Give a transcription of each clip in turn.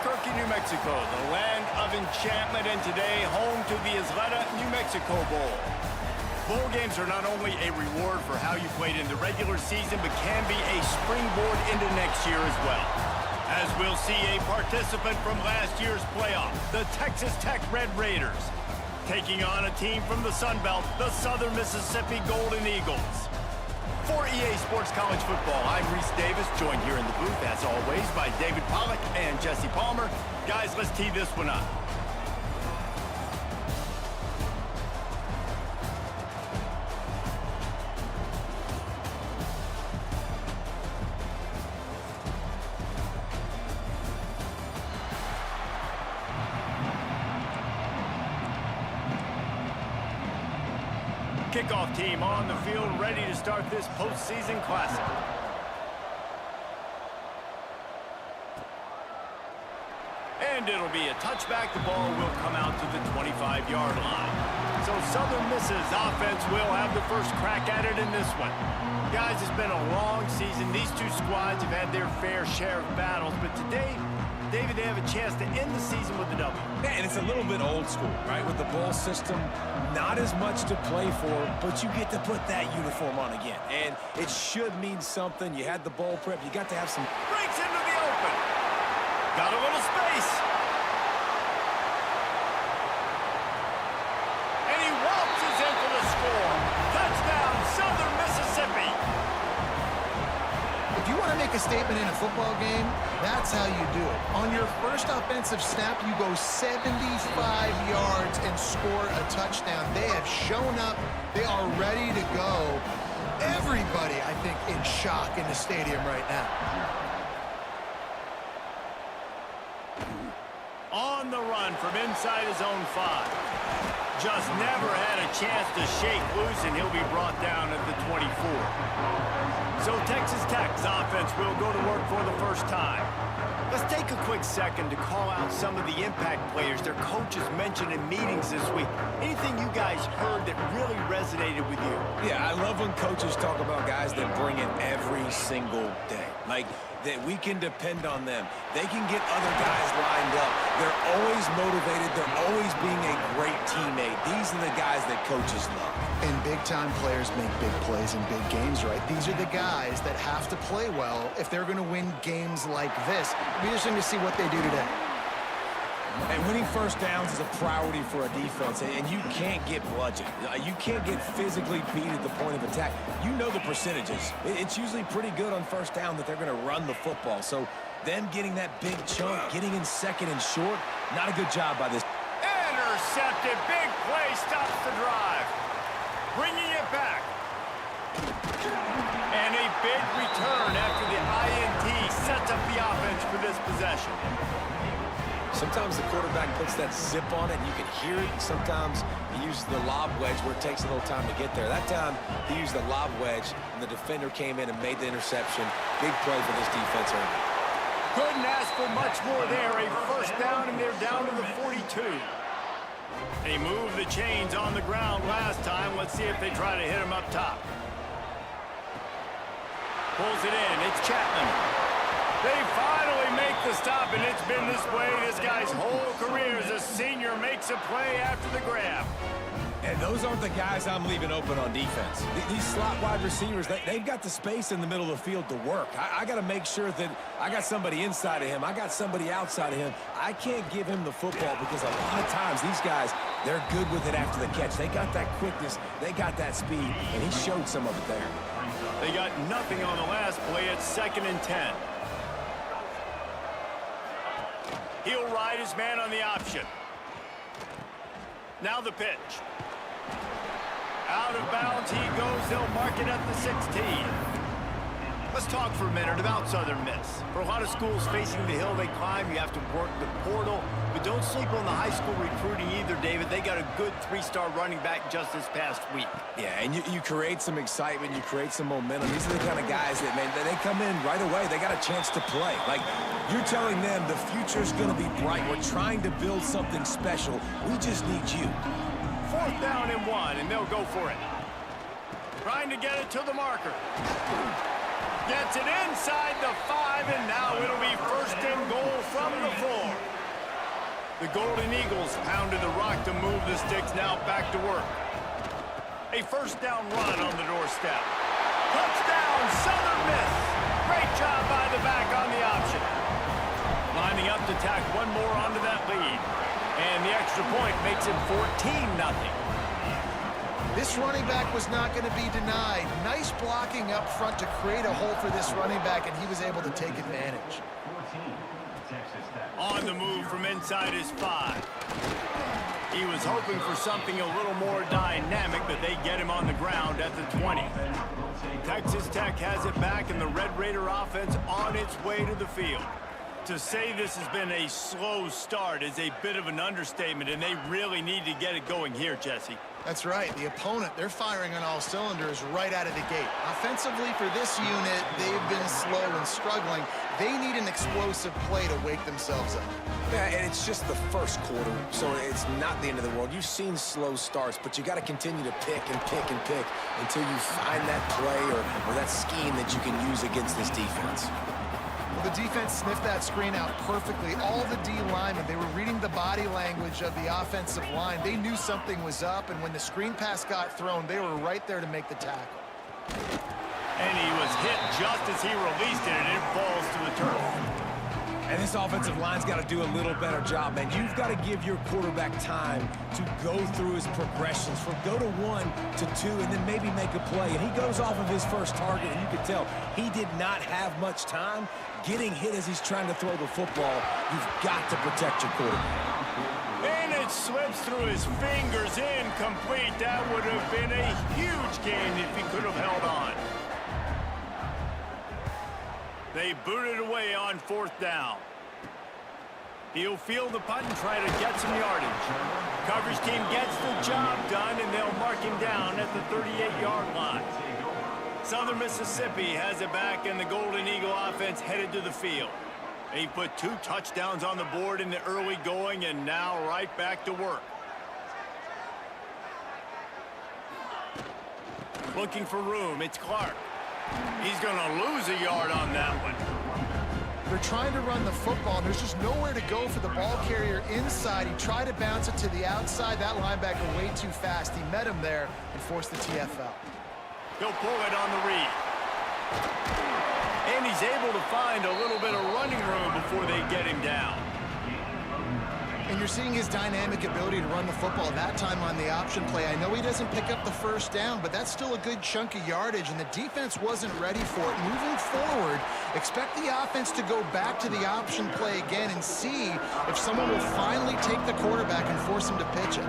Albuquerque, New Mexico, the land of enchantment, and today home to the Isleta, New Mexico Bowl. Bowl games are not only a reward for how you played in the regular season, but can be a springboard into next year as well. As we'll see a participant from last year's playoff, the Texas Tech Red Raiders, taking on a team from the Sun Belt, the Southern Mississippi Golden Eagles. For EA Sports College Football, I'm Reese Davis, joined here in the booth, as always, by David Pollack and Jesse Palmer. Guys, let's tee this one up. Kickoff team on the field, ready to start this postseason classic. And it'll be a touchback. The ball will come out to the 25-yard line. So Southern Miss's offense will have the first crack at it in this one. Guys, it's been a long season. These two squads have had their fair share of battles, but today, David, they have a chance to end the season with a W. Yeah, and it's a little bit old school, right? With the bowl system, not as much to play for, but you get to put that uniform on again. And it should mean something. You had the bowl prep. You got to have some... Breaks into the open. Got a little space. And he waltzes in for the score. Touchdown, Southern Mississippi. If you want to make a statement in a football game, that's how you do it. On your first offensive snap, you go 75 yards and score a touchdown. They have shown up. They are ready to go. Everybody, I think, in shock in the stadium right now. On the run from inside his own 5. Just never had a chance to shake loose, and he'll be brought down at the 24. So Texas Tech's offense will go to work for the first time. Let's take a quick second to call out some of the impact players their coaches mentioned in meetings this week. Anything you guys heard that really resonated with you? Yeah, I love when coaches talk about guys that bring it every single day. Like, that we can depend on them. They can get other guys lined up. They're always motivated. They're always being a great teammate. These are the guys that coaches love. And big-time players make big plays in big games, right? These are the guys that have to play well if they're going to win games like this. We're just going to see what they do today. And winning first downs is a priority for a defense, and you can't get bludgeoned. You can't get physically beat at the point of attack. You know the percentages. It's usually pretty good on first down that they're going to run the football. So them getting that big chunk, getting in second and short, not a good job by this. Intercepted. Big play stops the drive. Bringing it back. And a big return after the INT sets up the offense for this possession. Sometimes the quarterback puts that zip on it, and you can hear it. Sometimes he uses the lob wedge where it takes a little time to get there. That time, he used the lob wedge, and the defender came in and made the interception. Big play for this defense early. Couldn't ask for much more there. A first down, and they're down to the 42. They moved the chains on the ground last time. Let's see if they try to hit him up top. Pulls it in. It's Chapman. They finally make the stop, and it's been this way this guy's whole career as a senior makes a play after the grab. And those aren't the guys I'm leaving open on defense. These slot wide receivers, they've got the space in the middle of the field to work. I got to make sure that I got somebody inside of him. I got somebody outside of him. I can't give him the football because a lot of times these guys, they're good with it after the catch. They got that quickness. They got that speed, and he showed some of it there. They got nothing on the last play. It's 2nd and 10. He'll ride his man on the option. Now the pitch. Out of bounds he goes. They'll mark it at the 16. Let's talk for a minute about Southern Miss. For a lot of schools facing the hill they climb, you have to work the portal. But don't sleep on the high school recruiting either, David. They got a good 3-star running back just this past week. Yeah, and you create some excitement. You create some momentum. These are the kind of guys that, man, they come in right away. They got a chance to play. Like, you're telling them the future's going to be bright. We're trying to build something special. We just need you. 4th down and 1, and they'll go for it. Trying to get it to the marker. Gets it inside the 5, and now it'll be 1st and goal from the 4. The Golden Eagles pounded the rock to move the sticks, now back to work. A first down run on the doorstep. Touchdown, Southern Miss. Great job by the back on the option. Lining up to tack one more onto that lead. And the extra point makes it 14-0. This running back was not going to be denied. Nice blocking up front to create a hole for this running back, and he was able to take advantage. On the move from inside his 5. He was hoping for something a little more dynamic, but they get him on the ground at the 20. Texas Tech has it back, and the Red Raider offense on its way to the field. To say this has been a slow start is a bit of an understatement, and they really need to get it going here, Jesse. That's right. The opponent, they're firing on all cylinders right out of the gate. Offensively for this unit, they've been slow and struggling. They need an explosive play to wake themselves up. Yeah, and it's just the first quarter, so it's not the end of the world. You've seen slow starts, but you got to continue to pick and pick and pick until you find that play or that scheme that you can use against this defense. Well, the defense sniffed that screen out perfectly. All the D linemen, they were reading the body language of the offensive line. They knew something was up, and when the screen pass got thrown, they were right there to make the tackle. And he was hit just as he released it, and it falls to the turf. And this offensive line's got to do a little better job, man. You've got to give your quarterback time to go through his progressions, from go to 1 to 2, and then maybe make a play. And he goes off of his first target, and you can tell he did not have much time getting hit as he's trying to throw the football. You've got to protect your quarterback. And it slips through his fingers, incomplete. That would have been a huge gain if he could have held on. They boot it away on 4th down. He'll field the punt and try to get some yardage. Coverage team gets the job done, and they'll mark him down at the 38-yard line. Southern Mississippi has it back, and the Golden Eagle offense headed to the field. They put 2 touchdowns on the board in the early going, and now right back to work. Looking for room, it's Clark. He's going to lose a yard on that one. They're trying to run the football, and there's just nowhere to go for the ball carrier inside. He tried to bounce it to the outside. That linebacker way too fast. He met him there and forced the TFL. He'll pull it on the read. And he's able to find a little bit of running room before they get him down. And you're seeing his dynamic ability to run the football that time on the option play. I know he doesn't pick up the first down, but that's still a good chunk of yardage, and the defense wasn't ready for it. Moving forward, expect the offense to go back to the option play again and see if someone will finally take the quarterback and force him to pitch it.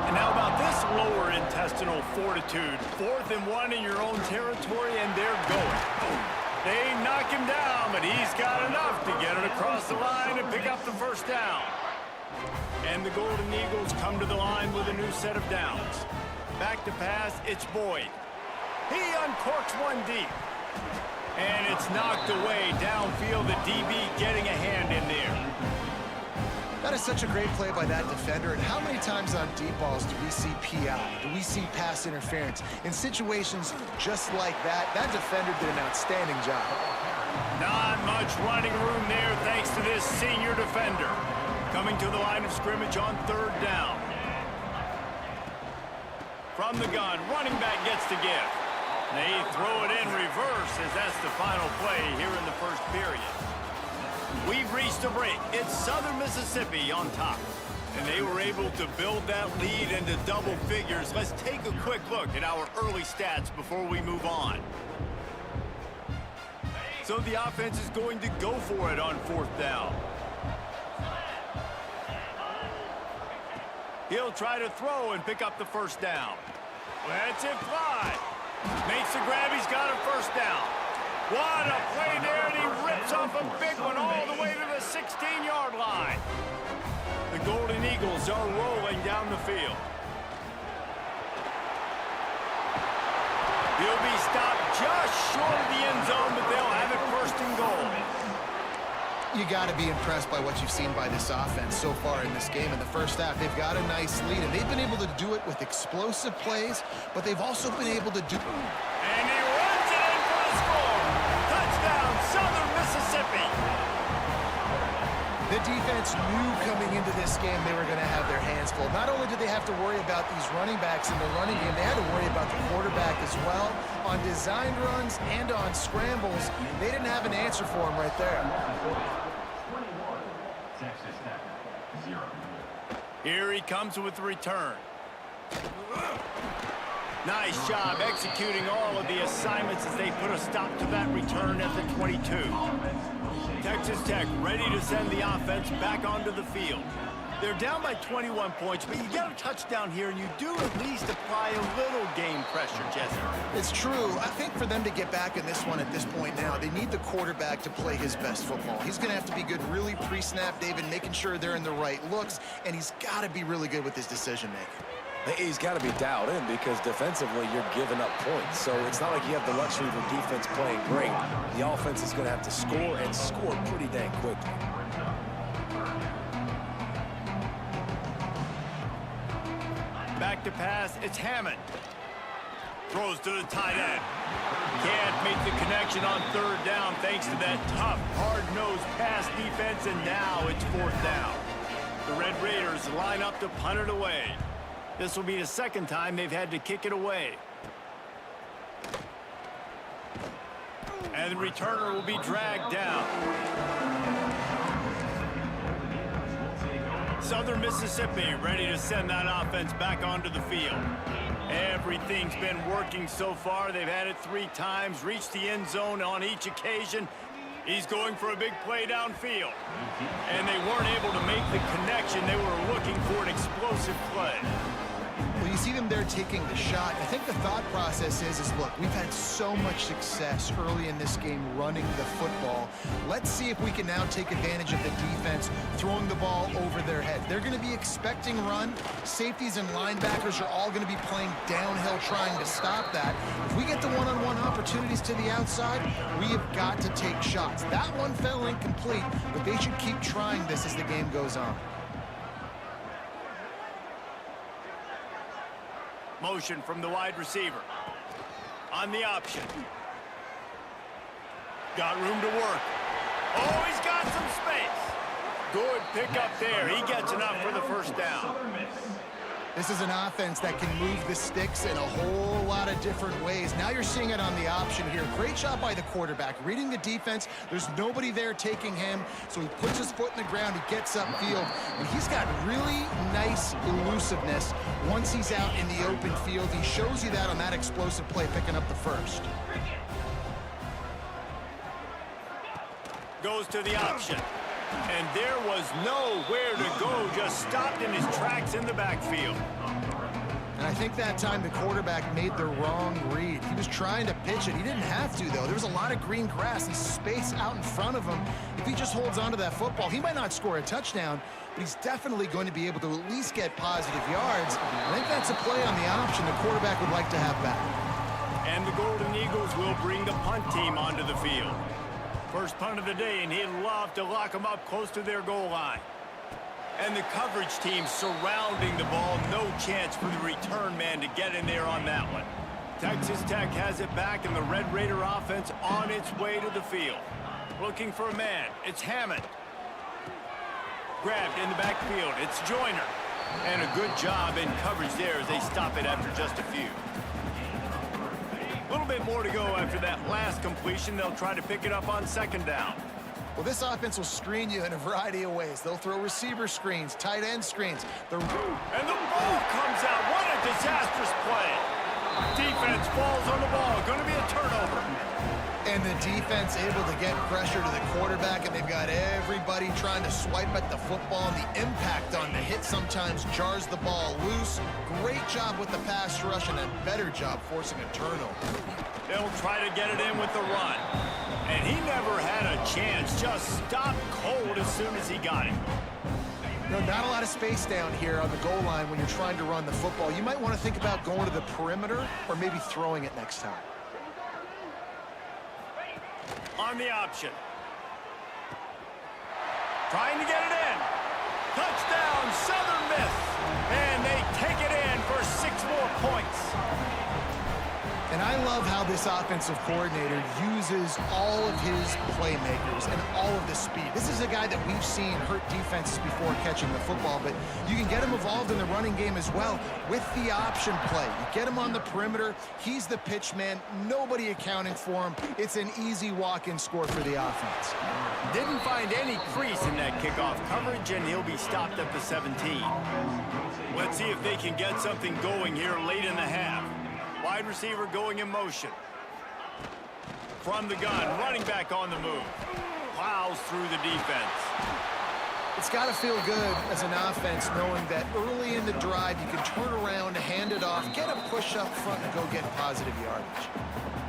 And how about this lower intestinal fortitude? 4th and 1 in your own territory, and they're going. They knock him down, but he's got enough to get it across the line and pick up the first down. And the Golden Eagles come to the line with a new set of downs. Back to pass, it's Boyd. He uncorks one deep. And it's knocked away downfield, the DB getting a hand in there. That is such a great play by that defender. And how many times on deep balls do we see PI? Do we see pass interference? In situations just like that, that defender did an outstanding job. Not much running room there thanks to this senior defender. Coming to the line of scrimmage on 3rd down. From the gun, running back gets to give. They throw it in reverse as that's the final play here in the first period. We've reached a break. It's Southern Mississippi on top. And they were able to build that lead into double figures. Let's take a quick look at our early stats before we move on. So the offense is going to go for it on 4th down. He'll try to throw and pick up the first down. Lets it fly. Makes the grab. He's got a first down. What a play there, and he rips off a big one all the way to the 16-yard line. The Golden Eagles are rolling down the field. He'll be stopped just short of the end zone, but they'll have it 1st and goal. You got to be impressed by what you've seen by this offense so far in this game. In the first half, they've got a nice lead, and they've been able to do it with explosive plays, but they've also been able to do... And he runs it in for the score. Touchdown, Southern Mississippi. The defense knew coming into this game they were going to have their hands full. Not only did they have to worry about these running backs in the running game, they had to worry about the quarterback as well. On designed runs and on scrambles, they didn't have an answer for him right there. Here he comes with the return. Nice job executing all of the assignments as they put a stop to that return at the 22. Texas Tech ready to send the offense back onto the field. They're down by 21 points, but you get a touchdown here, and you do at least apply a little game pressure, Jesse. It's true. I think for them to get back in this one at this point now, they need the quarterback to play his best football. He's going to have to be good really pre-snap, David, making sure they're in the right looks, and he's got to be really good with his decision-making. He's got to be dialed in because defensively you're giving up points. So it's not like you have the luxury of the defense playing great. The offense is going to have to score and score pretty dang quickly. Back to pass, it's Hammond. Throws to the tight end. Can't make the connection on third down thanks to that tough, hard-nosed pass defense, and now it's fourth down. The Red Raiders line up to punt it away. This will be the second time they've had to kick it away. And the returner will be dragged down. Southern Mississippi ready to send that offense back onto the field. Everything's been working so far. They've had it 3 times, reached the end zone on each occasion. He's going for a big play downfield. And they weren't able to make the connection. They were looking for an explosive play. Well, you see them there taking the shot. I think the thought process is look, we've had so much success early in this game running the football. Let's see if we can now take advantage of the defense throwing the ball over their head. They're going to be expecting run. Safeties and linebackers are all going to be playing downhill trying to stop that. If we get the one-on-one opportunities to the outside, we have got to take shots. That one fell incomplete, but they should keep trying this as the game goes on. Motion from the wide receiver. On the option. Got room to work. Oh, he's got some space. Good pickup there. He gets enough for the first down. This is an offense that can move the sticks in a whole lot of different ways. Now you're seeing it on the option here. Great job by the quarterback. Reading the defense. There's nobody there taking him, so he puts his foot in the ground. He gets upfield. And he's got really nice elusiveness once he's out in the open field. He shows you that on that explosive play, picking up the first. Goes to the option. And there was nowhere to go, just stopped in his tracks in the backfield. And I think that time the quarterback made the wrong read. He was trying to pitch it. He didn't have to, though. There was a lot of green grass and space out in front of him. If he just holds on to that football, he might not score a touchdown, but he's definitely going to be able to at least get positive yards. I think that's a play on the option the quarterback would like to have back. And the Golden Eagles will bring the punt team onto the field. First punt of the day, and he'd love to lock them up close to their goal line. And the coverage team surrounding the ball. No chance for the return man to get in there on that one. Texas Tech has it back, and the Red Raider offense on its way to the field. Looking for a man. It's Hammond. Grabbed in the backfield. It's Joyner. And a good job in coverage there as they stop it after just a few. A little bit more to go after that last completion. They'll try to pick it up on second down. Well, this offense will screen you in a variety of ways. They'll throw receiver screens, tight end screens. And the ball comes out. What a disastrous play. Defense falls on the ball. Going to be a turnover. And the defense able to get pressure to the quarterback, and they've got everybody trying to swipe at the football, and the impact on the hit sometimes jars the ball loose. Great job with the pass rush, and a better job forcing a turnover. They'll try to get it in with the run. And he never had a chance. Just stopped cold as soon as he got it. No, not a lot of space down here on the goal line when you're trying to run the football. You might want to think about going to the perimeter or maybe throwing it next time. On the option. Trying to get it in. Touchdown, Southern Miss. And they take it in for 6 more points. And I love how this offensive coordinator uses all of his playmakers and all of the speed. This is a guy that we've seen hurt defenses before catching the football, but you can get him involved in the running game as well with the option play. You get him on the perimeter. He's the pitch man. Nobody accounting for him. It's an easy walk-in score for the offense. Didn't find any crease in that kickoff coverage, and he'll be stopped at the 17. Let's see if they can get something going here late in the half. Wide receiver going in motion. From the gun, running back on the move. Plows through the defense. It's got to feel good as an offense knowing that early in the drive you can turn around, hand it off, get a push up front, and go get positive yardage.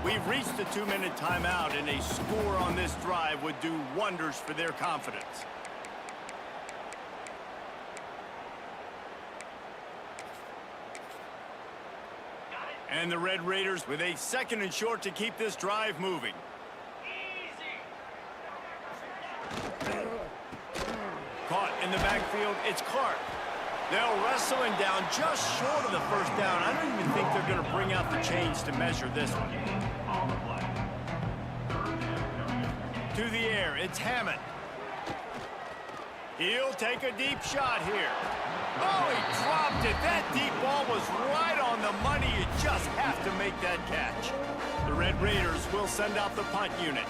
We've reached the 2-minute timeout, and a score on this drive would do wonders for their confidence. And the Red Raiders with a 2nd and short to keep this drive moving. Caught in the backfield, it's Clark. They'll wrestle him down just short of the first down. I don't even think they're going to bring out the chains to measure this one. To the air, it's Hammond. He'll take a deep shot here. Oh, he dropped it. That deep ball was right on the money. You just have to make that catch. The Red Raiders will send out the punt unit.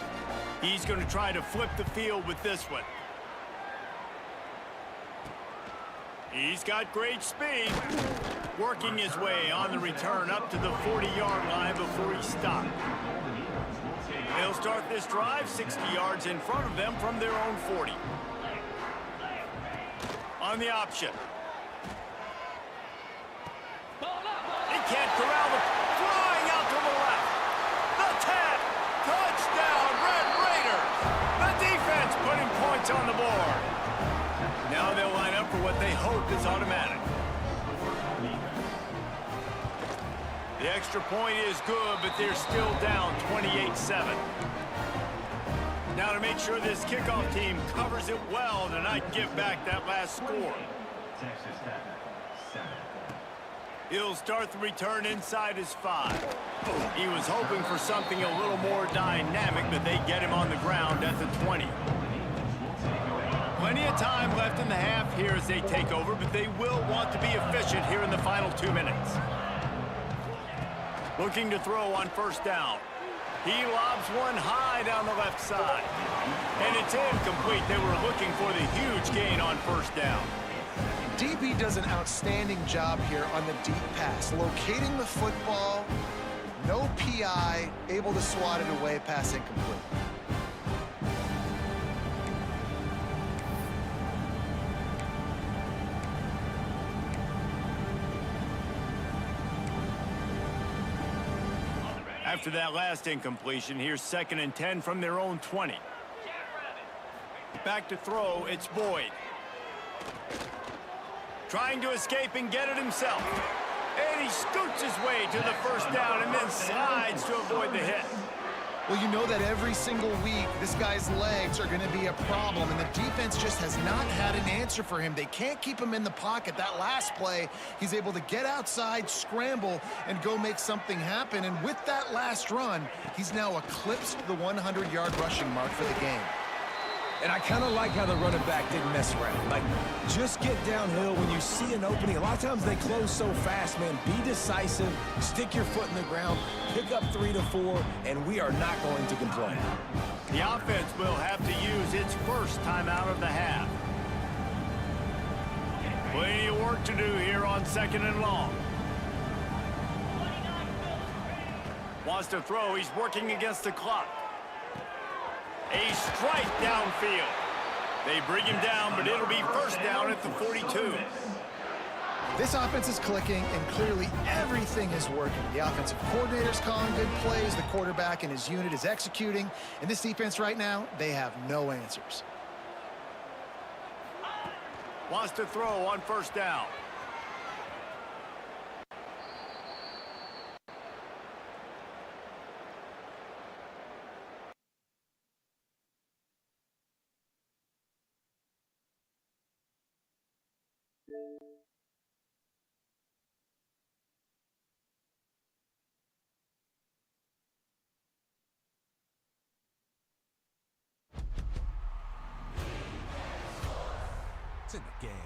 He's going to try to flip the field with this one. He's got great speed. Working his way on the return up to the 40-yard line before he stopped. They'll start this drive 60 yards in front of them from their own 40. On the option. He can't corral the flying out to the left. The tap. Touchdown, Red Raiders. The defense putting points on the board. Now they'll line up for what they hope is automatic. The extra point is good, but they're still down 28-7. Now to make sure this kickoff team covers it well to not give back that last score. He'll start the return inside his 5. He was hoping for something a little more dynamic, but they get him on the ground at the 20. Plenty of time left in the half here as they take over, but they will want to be efficient here in the final 2 minutes. Looking to throw on first down. He lobs one high down the left side. And it's incomplete. They were looking for the huge gain on first down. DB does an outstanding job here on the deep pass, locating the football, no PI, able to swat it away, pass incomplete. After that last incompletion, here's 2nd and 10 from their own 20. Back to throw, it's Boyd. Trying to escape and get it himself. And he scoots his way to the first down and then slides to avoid the hit. Well, you know that every single week, this guy's legs are going to be a problem, and the defense just has not had an answer for him. They can't keep him in the pocket. That last play, he's able to get outside, scramble, and go make something happen. And with that last run, he's now eclipsed the 100-yard rushing mark for the game. And I kind of like how the running back didn't mess around. Like, just get downhill when you see an opening. A lot of times they close so fast, man. Be decisive, stick your foot in the ground, pick up 3 to 4, and we are not going to complain. The offense will have to use its first timeout of the half. Plenty of work to do here on 2nd and long. Wants to throw. He's working against the clock. A strike downfield. They bring him down, but it'll be first down at the 42. This offense is clicking, and clearly everything is working. The offensive coordinator's calling good plays. The quarterback and his unit is executing. And this defense right now, they have no answers. Wants to throw on first down. It's in the game.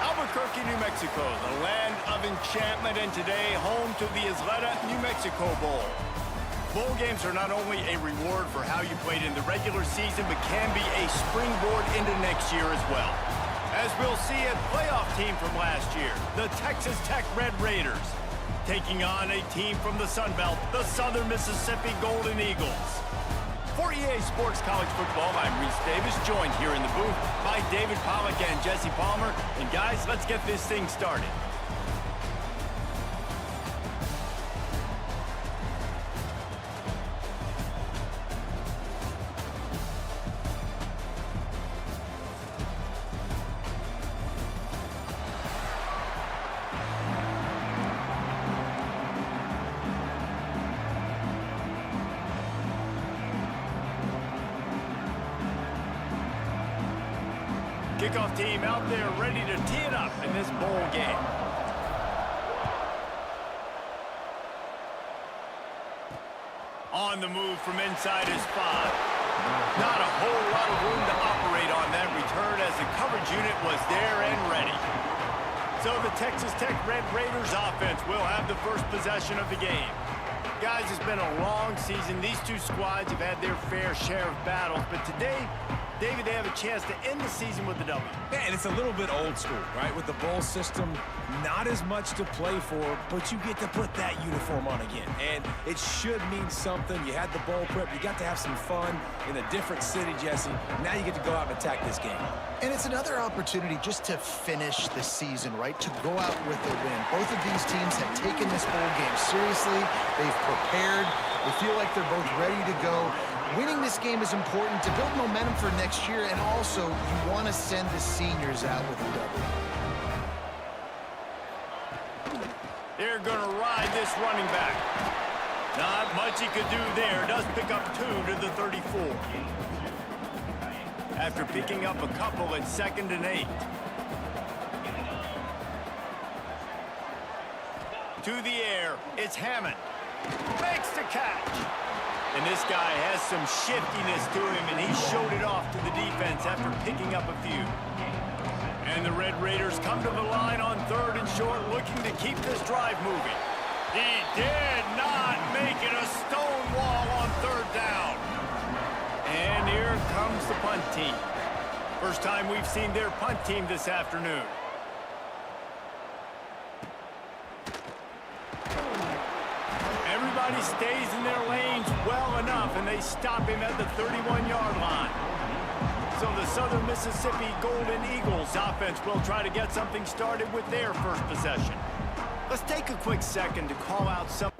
Albuquerque, New Mexico, the land of enchantment, and today home to the Isleta, New Mexico Bowl. Bowl games are not only a reward for how you played in the regular season, but can be a springboard into next year as well. As we'll see a playoff team from last year, the Texas Tech Red Raiders, taking on a team from the Sun Belt, the Southern Mississippi Golden Eagles. For EA Sports College Football, I'm Reese Davis, joined here in the booth by David Pollack and Jesse Palmer. And guys, let's get this thing started. Kickoff team out there ready to tee it up in this bowl game. On the move from inside his 5. Not a whole lot of room to operate on that return as the coverage unit was there and ready. So the Texas Tech Red Raiders offense will have the first possession of the game. Guys, it's been a long season. These two squads have had their fair share of battles, but today, David, they have a chance to end the season with a W. Yeah, and it's a little bit old school, right? With the bowl system, not as much to play for, but you get to put that uniform on again. And it should mean something. You had the bowl prep. You got to have some fun in a different city, Jesse. Now you get to go out and attack this game. And it's another opportunity just to finish the season, right? To go out with a win. Both of these teams have taken this bowl game seriously. They've prepared. They feel like they're both ready to go. Winning this game is important to build momentum for next year, and also you want to send the seniors out with a W. They're going to ride this running back. Not much he could do there. Does pick up 2 to the 34. After picking up a couple at 2nd and 8. To the air, it's Hammond. Makes the catch. And this guy has some shiftiness to him, and he showed it off to the defense after picking up a few. And the Red Raiders come to the line on 3rd and short, looking to keep this drive moving. He did not make it a stone wall on 3rd down. And here comes the punt team. First time we've seen their punt team this afternoon. Everybody stays in their lanes well enough, and they stop him at the 31-yard line. So the Southern Mississippi Golden Eagles offense will try to get something started with their first possession. Let's take a quick second to call out some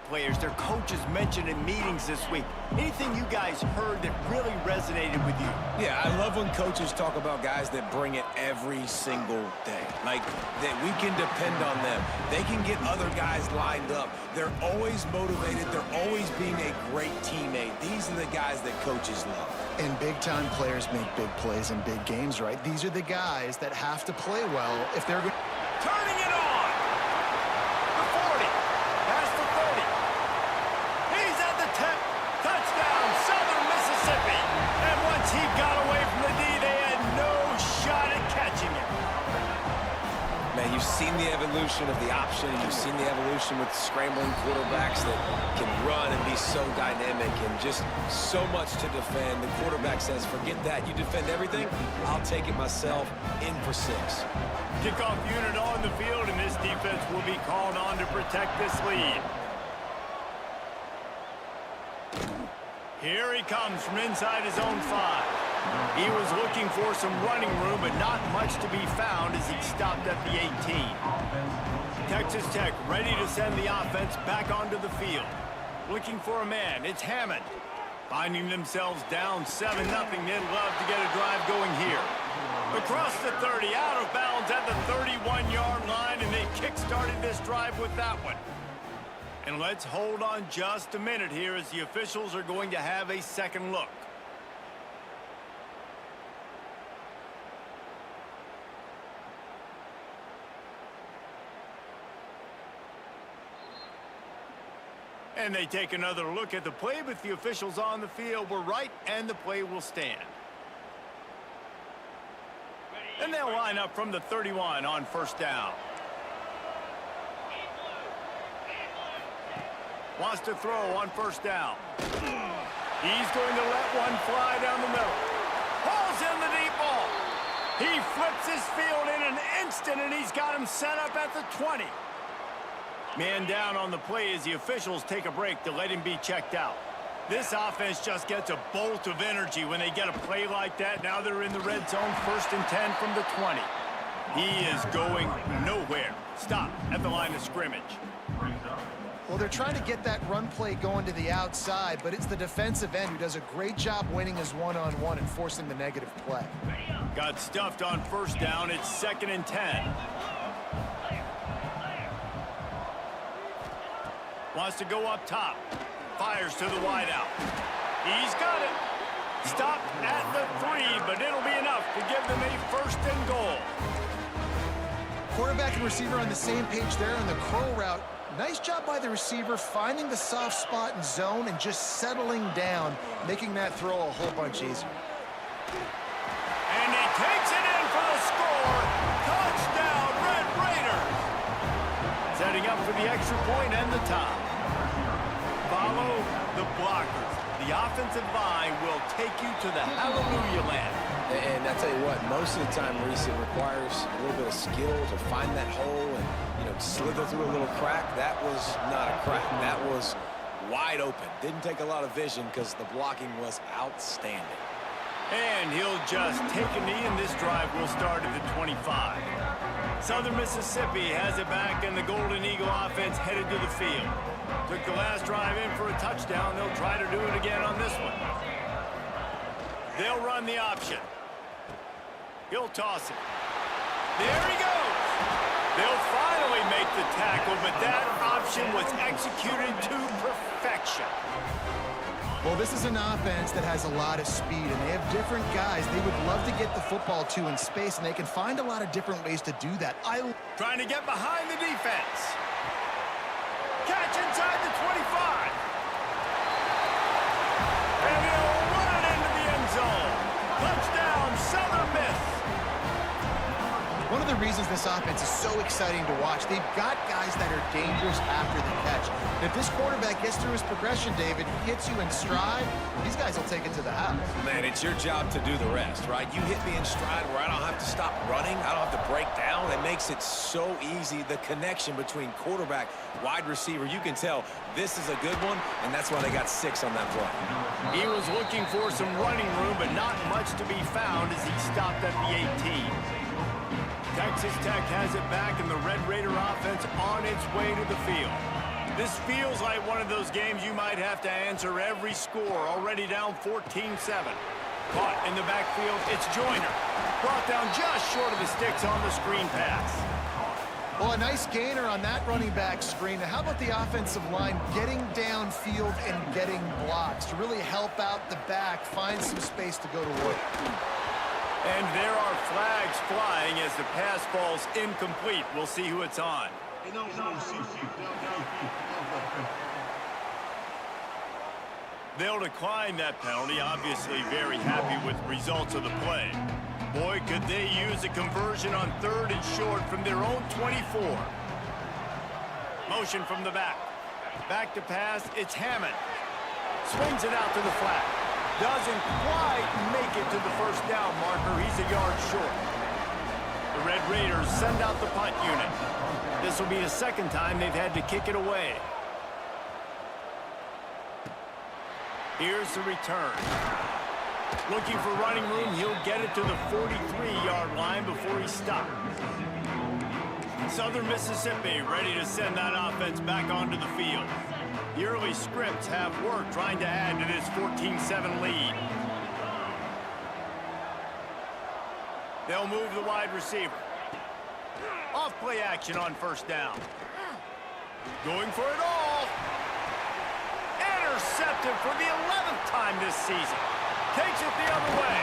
players, their coaches mentioned in meetings this week. Anything you guys heard that really resonated with you? Yeah, I love when coaches talk about guys that bring it every single day. Like, that we can depend on them. They can get other guys lined up. They're always motivated. They're always being a great teammate. These are the guys that coaches love. And big-time players make big plays in big games, right? These are the guys that have to play well if they're going. Turning it on! The 40, past the 30. He's at the 10. Touchdown, Southern Mississippi. And once he got away from the D, they had no shot at catching him. Man, you seen the evolution of the option. You've seen the evolution with scrambling quarterbacks that can run and be so dynamic and just so much to defend. The quarterback says, forget that. You defend everything, I'll take it myself. In for 6. Kickoff unit on the field, and this defense will be called on to protect this lead. Here he comes from inside his own 5. He was looking for some running room, but not much to be found as he stopped at the 18. Texas Tech ready to send the offense back onto the field. Looking for a man, it's Hammond. Finding themselves down 7-0, they'd love to get a drive going here. Across the 30, out of bounds at the 31-yard line, and they kick-started this drive with that one. And let's hold on just a minute here as the officials are going to have a second look. And they take another look at the play, but the officials on the field were right, and the play will stand. And they'll line up from the 31 on first down. Wants to throw on first down. He's going to let one fly down the middle. Pulls in the deep ball. He flips his field in an instant, and he's got him set up at the 20. Man down on the play as the officials take a break to let him be checked out. This offense just gets a bolt of energy when they get a play like that. Now they're in the red zone, 1st and 10 from the 20. He is going nowhere. Stop at the line of scrimmage. Well, they're trying to get that run play going to the outside, but it's the defensive end who does a great job winning his one-on-one and forcing the negative play. Got stuffed on first down. It's 2nd and 10. Wants to go up top. Fires to the wideout. He's got it. Stopped at the 3, but it'll be enough to give them a 1st and goal. Quarterback and receiver on the same page there on the curl route. Nice job by the receiver finding the soft spot and zone and just settling down, making that throw a whole bunch easier. And he takes it in for the score. Touchdown, Red Raiders. Setting up for the extra point and the tie. Follow the blockers. The offensive line will take you to the hallelujah land. And I tell you what, most of the time, Reese, it requires a little bit of skill to find that hole and, slither through a little crack. That was not a crack. That was wide open. Didn't take a lot of vision because the blocking was outstanding. And he'll just take a knee, and this drive will start at the 25. Southern Mississippi has it back, and the Golden Eagle offense headed to the field. Took the last drive in for a touchdown. They'll try to do it again on this one. They'll run the option. He'll toss it. There he goes. They'll finally make the tackle, but that option was executed to perfection. Well, this is an offense that has a lot of speed, and they have different guys they would love to get the football to in space, and they can find a lot of different ways to do that. Trying to get behind the defense. Catch inside the 25. And he'll run it into the end zone. Touchdown, Southern Miss. One of the reasons this offense is so exciting to watch, they've got guys that are dangerous after the catch. If this quarterback gets through his progression, David, hits you in stride, these guys will take it to the house. Man, it's your job to do the rest, right? You hit me in stride where I don't have to stop running. I don't have to break down. It makes it so easy. The connection between quarterback, wide receiver, you can tell this is a good one, and that's why they got 6 on that play. He was looking for some running room, but not much to be found as he stopped at the 18. Texas Tech has it back, and the Red Raider offense on its way to the field. This feels like one of those games you might have to answer every score, already down 14-7. Caught in the backfield, it's Joyner. Brought down just short of the sticks on the screen pass. Well, a nice gainer on that running back screen. Now, how about the offensive line getting downfield and getting blocks to really help out the back, find some space to go to work? And there are flags flying as the pass falls incomplete. We'll see who it's on. They'll decline that penalty, obviously very happy with results of the play. Boy, could they use a conversion on 3rd and short from their own 24. Motion from the back. Back to pass, it's Hammond. Swings it out to the flat. Doesn't quite make it to the first down marker. He's a yard short. The Red Raiders send out the punt unit. This will be the second time they've had to kick it away. Here's the return. Looking for running room, he'll get it to the 43-yard line before he stops. Southern Mississippi ready to send that offense back onto the field. The early scripts have worked trying to add to this 14-7 lead. They'll move the wide receiver. Off play action on first down. Going for it all. Intercepted for the 11th time this season. Takes it the other way.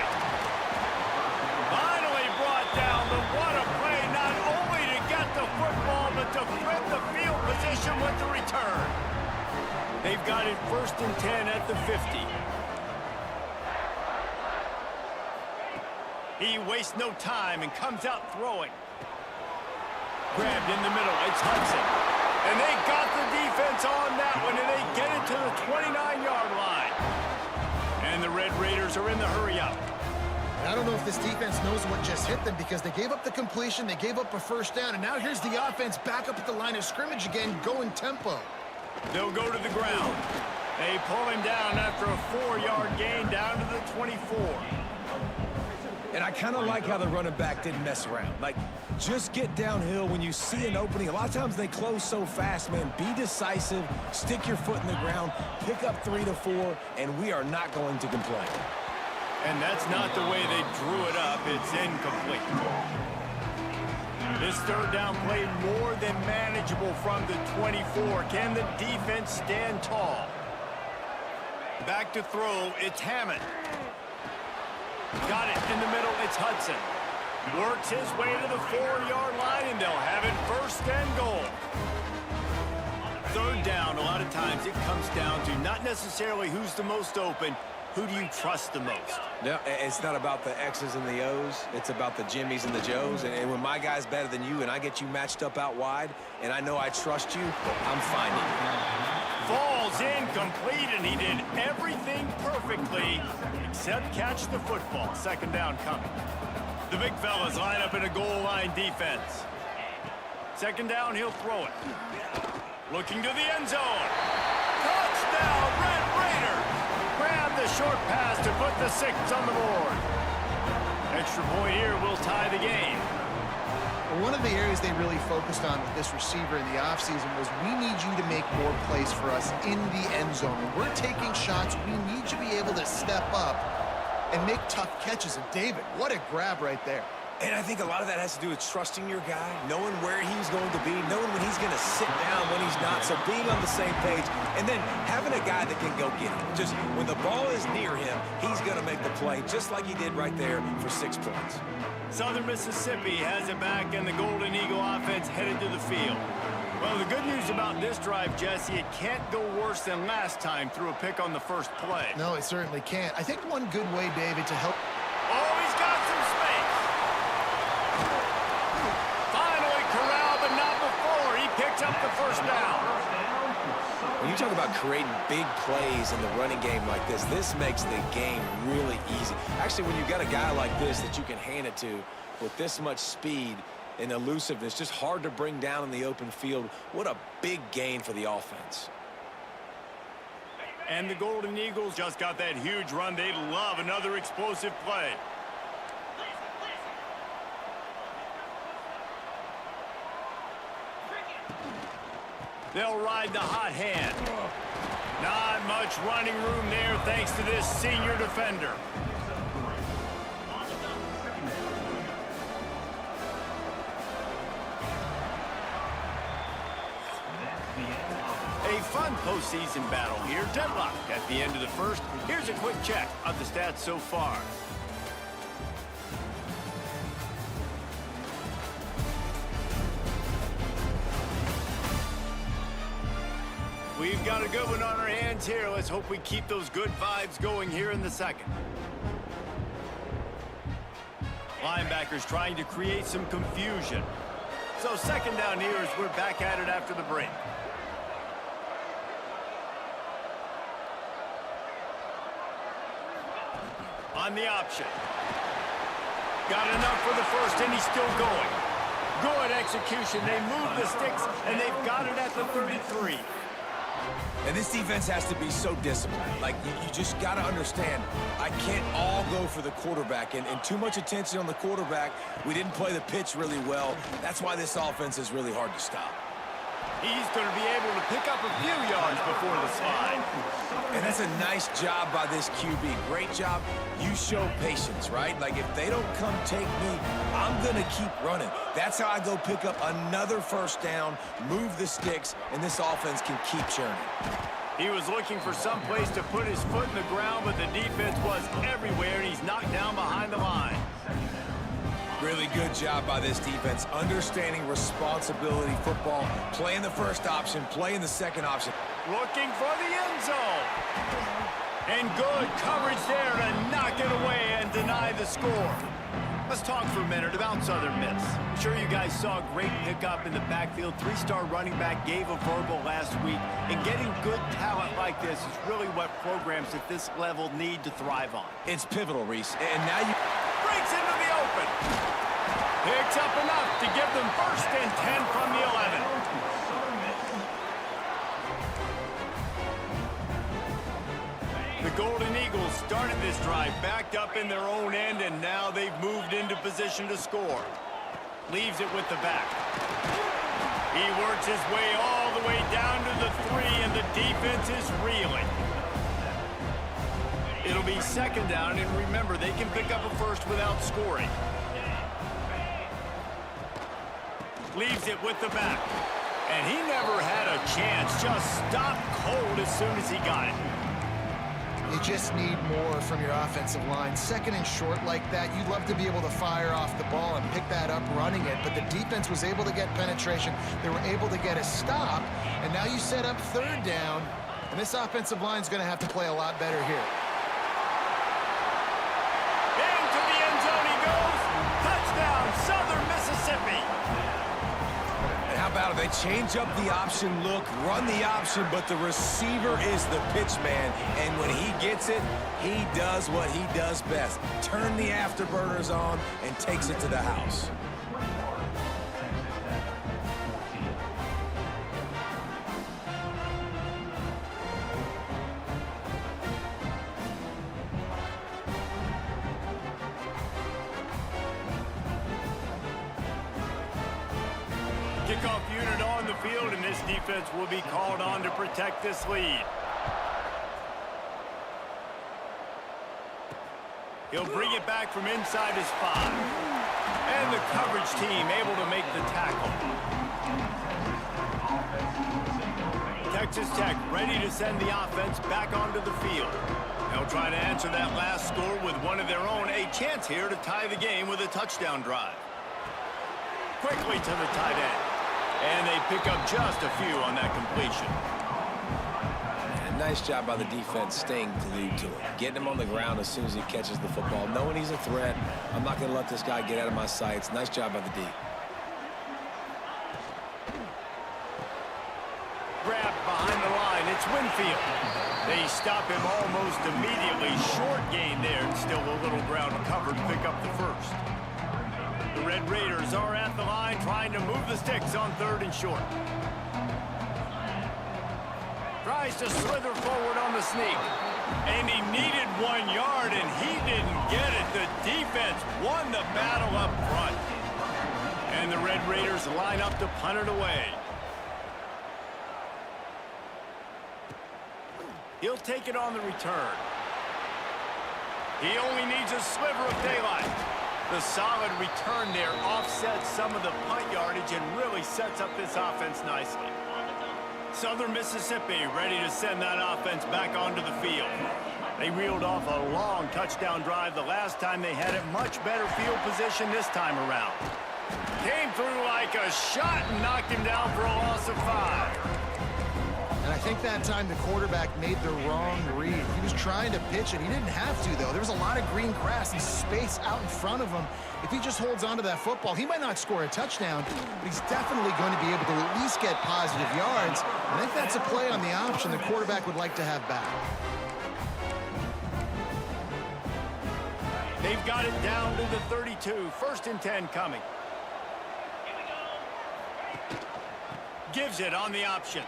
Finally brought down, but what a play, not only to get the football, but to flip the field position with the return. They've got it 1st and 10 at the 50. He wastes no time and comes out throwing. Grabbed in the middle, it's Hudson. And they got the defense on that one, and they get it to the 29-yard line. And the Red Raiders are in the hurry-up. I don't know if this defense knows what just hit them because they gave up the completion, they gave up a first down, and now here's the offense back up at the line of scrimmage again, going tempo. They'll go to the ground. They pull him down after a 4-yard gain down to the 24. And I kind of like how the running back didn't mess around. Like, just get downhill when you see an opening. A lot of times they close so fast, man. Be decisive, stick your foot in the ground, pick up 3 to 4, and we are not going to complain. And that's not the way they drew it up. It's incomplete. This third down play more than manageable from the 24. Can the defense stand tall? Back to throw, it's Hammond. Got it in the middle, it's Hudson. Works his way to the 4-yard line, and they'll have it 1st and goal. Third down, a lot of times it comes down to not necessarily who's the most open, who do you trust the most? No, it's not about the X's and the O's. It's about the Jimmies and the Joes. And when my guy's better than you and I get you matched up out wide and I know I trust you, I'm finding you. Falls incomplete, and he did everything perfectly except catch the football. 2nd down coming. The big fellas line up in a goal line defense. 2nd down, he'll throw it. Looking to the end zone. Touchdown, Red Raiders! Grab the short pass to put the 6 on the board. Extra point here will tie the game. One of the areas they really focused on with this receiver in the offseason was we need you to make more plays for us in the end zone. When we're taking shots, we need you to be able to step up and make tough catches. And David, what a grab right there. And I think a lot of that has to do with trusting your guy, knowing where he's going to be, knowing when he's going to sit down, when he's not, so being on the same page, and then having a guy that can go get it. Just when the ball is near him, he's going to make the play, just like he did right there for 6 points. Southern Mississippi has it back, and the Golden Eagle offense headed to the field. Well, the good news about this drive, Jesse, it can't go worse than last time through a pick on the first play. No, it certainly can't. I think one good way, David, to help... Oh, he's got some space. Finally corralled, but not before. He picks up the first down. When you talk about creating big plays in the running game like this makes the game really easy. Actually, when you've got a guy like this that you can hand it to with this much speed and elusiveness, just hard to bring down in the open field, what a big gain for the offense. And the Golden Eagles just got that huge run. They love another explosive play. They'll ride the hot hand. Not much running room there thanks to this senior defender. A fun postseason battle here. Deadlock at the end of the first. Here's a quick check of the stats so far. We've got a good one on our hands here. Let's hope we keep those good vibes going here in the second. Linebackers trying to create some confusion. So second down here as we're back at it after the break. On the option. Got enough for the first, and he's still going. Good execution. They move the sticks, and they've got it at the 33. And this defense has to be so disciplined. Like, you just got to understand, I can't all go for the quarterback. And too much attention on the quarterback. We didn't play the pitch really well. That's why this offense is really hard to stop. He's going to be able to pick up a few yards before the slide. And that's a nice job by this QB. Great job. You show patience, right? Like, if they don't come take me, I'm going to keep running. That's how I go pick up another first down, move the sticks, and this offense can keep churning. He was looking for some place to put his foot in the ground, but the defense was everywhere, and he's knocked down behind the line. Really good job by this defense, understanding responsibility football, playing the first option, playing the second option. Looking for the end zone. And good coverage there to knock it away and deny the score. Let's talk for a minute about Southern Miss. I'm sure you guys saw a great pickup in the backfield. Three-star running back gave a verbal last week. And getting good talent like this is really what programs at this level need to thrive on. It's pivotal, Reese. And now you... Breaks into the open. Picks up enough to give them first and 10 from the 11. The Golden Eagles started this drive backed up in their own end, and now they've moved into position to score. Leaves it with the back. He works his way all the way down to the 3, and the defense is reeling. It'll be second down, and remember, they can pick up a first without scoring. Leaves it with the back. And he never had a chance. Just stopped cold as soon as he got it. You just need more from your offensive line. Second and short like that, you'd love to be able to fire off the ball and pick that up running it, but the defense was able to get penetration. They were able to get a stop, and now you set up third down, and this offensive line is going to have to play a lot better here. Into the end zone he goes. Touchdown, Southern Mississippi. And how about it? They change up the option look, run the option, but the receiver is the pitch man. And when he gets it, he does what he does best. Turn the afterburners on and takes it to the house. Kickoff unit on the field, and this defense will be called on to protect this lead. He'll bring it back from inside his 5. And the coverage team able to make the tackle. Texas Tech ready to send the offense back onto the field. They'll try to answer that last score with one of their own. A chance here to tie the game with a touchdown drive. Quickly to the tight end. And they pick up just a few on that completion. And nice job by the defense staying glued to him. Getting him on the ground as soon as he catches the football. Knowing he's a threat, I'm not going to let this guy get out of my sights. Nice job by the D. Grab behind the line. It's Winfield. They stop him almost immediately. Short gain there. And still a little ground covered to pick up the first. The Red Raiders are at the line trying to move the sticks on third and short. Tries to slither forward on the sneak. And he needed 1 yard, and he didn't get it. The defense won the battle up front. And the Red Raiders line up to punt it away. He'll take it on the return. He only needs a sliver of daylight. The solid return there offsets some of the punt yardage and really sets up this offense nicely. Southern Mississippi ready to send that offense back onto the field. They reeled off a long touchdown drive the last time they had it. Much better field position this time around. Came through like a shot and knocked him down for a loss of 5. And I think that time the quarterback made the wrong read. He was trying to pitch it. He didn't have to, though. There was a lot of green grass and space out in front of him. If he just holds on to that football, he might not score a touchdown, but he's definitely going to be able to at least get positive yards. I think that's a play on the option the quarterback would like to have back. They've got it down to the 32. 1st and 10 coming. Gives it on the option.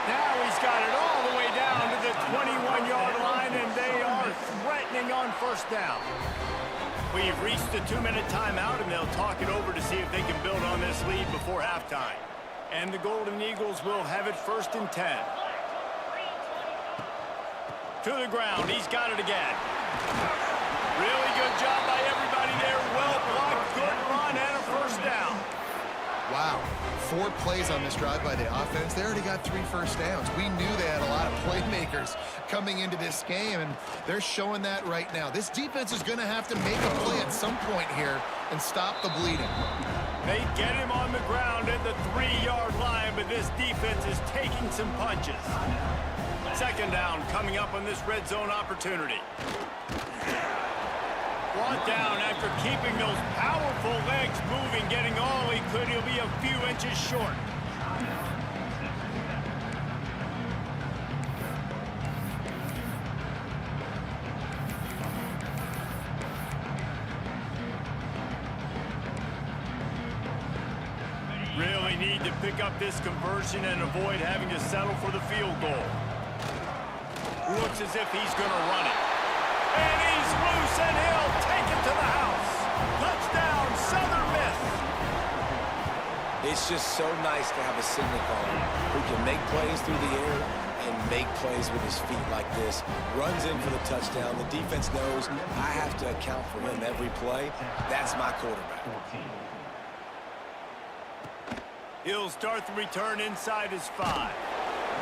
Now he's got it all the way down to the 21-yard line, and they are threatening on 1st down. We've reached the 2-minute timeout, and they'll talk it over to see if they can build on this lead before halftime. And the Golden Eagles will have it 1st and 10. To the ground. He's got it again. Really good job by everybody there. Well blocked, good run, and a 1st down. Wow. 4 plays on this drive by the offense. They already got 3 first downs. We knew they had a lot of playmakers coming into this game, and they're showing that right now. This defense is going to have to make a play at some point here and stop the bleeding. They get him on the ground at the 3-yard line, but this defense is taking some punches. 2nd down coming up on this red zone opportunity. Brought down after keeping those powerful legs moving, getting all he could. He'll be a few inches short. Really need to pick up this conversion and avoid having to settle for the field goal. Looks as if he's going to run it. And he's loose, and he'll take it to the house. Touchdown, Southern Miss. It's just so nice to have a signal caller who can make plays through the air and make plays with his feet like this. Runs in for the touchdown. The defense knows I have to account for him every play. That's my quarterback. He'll start the return inside his 5.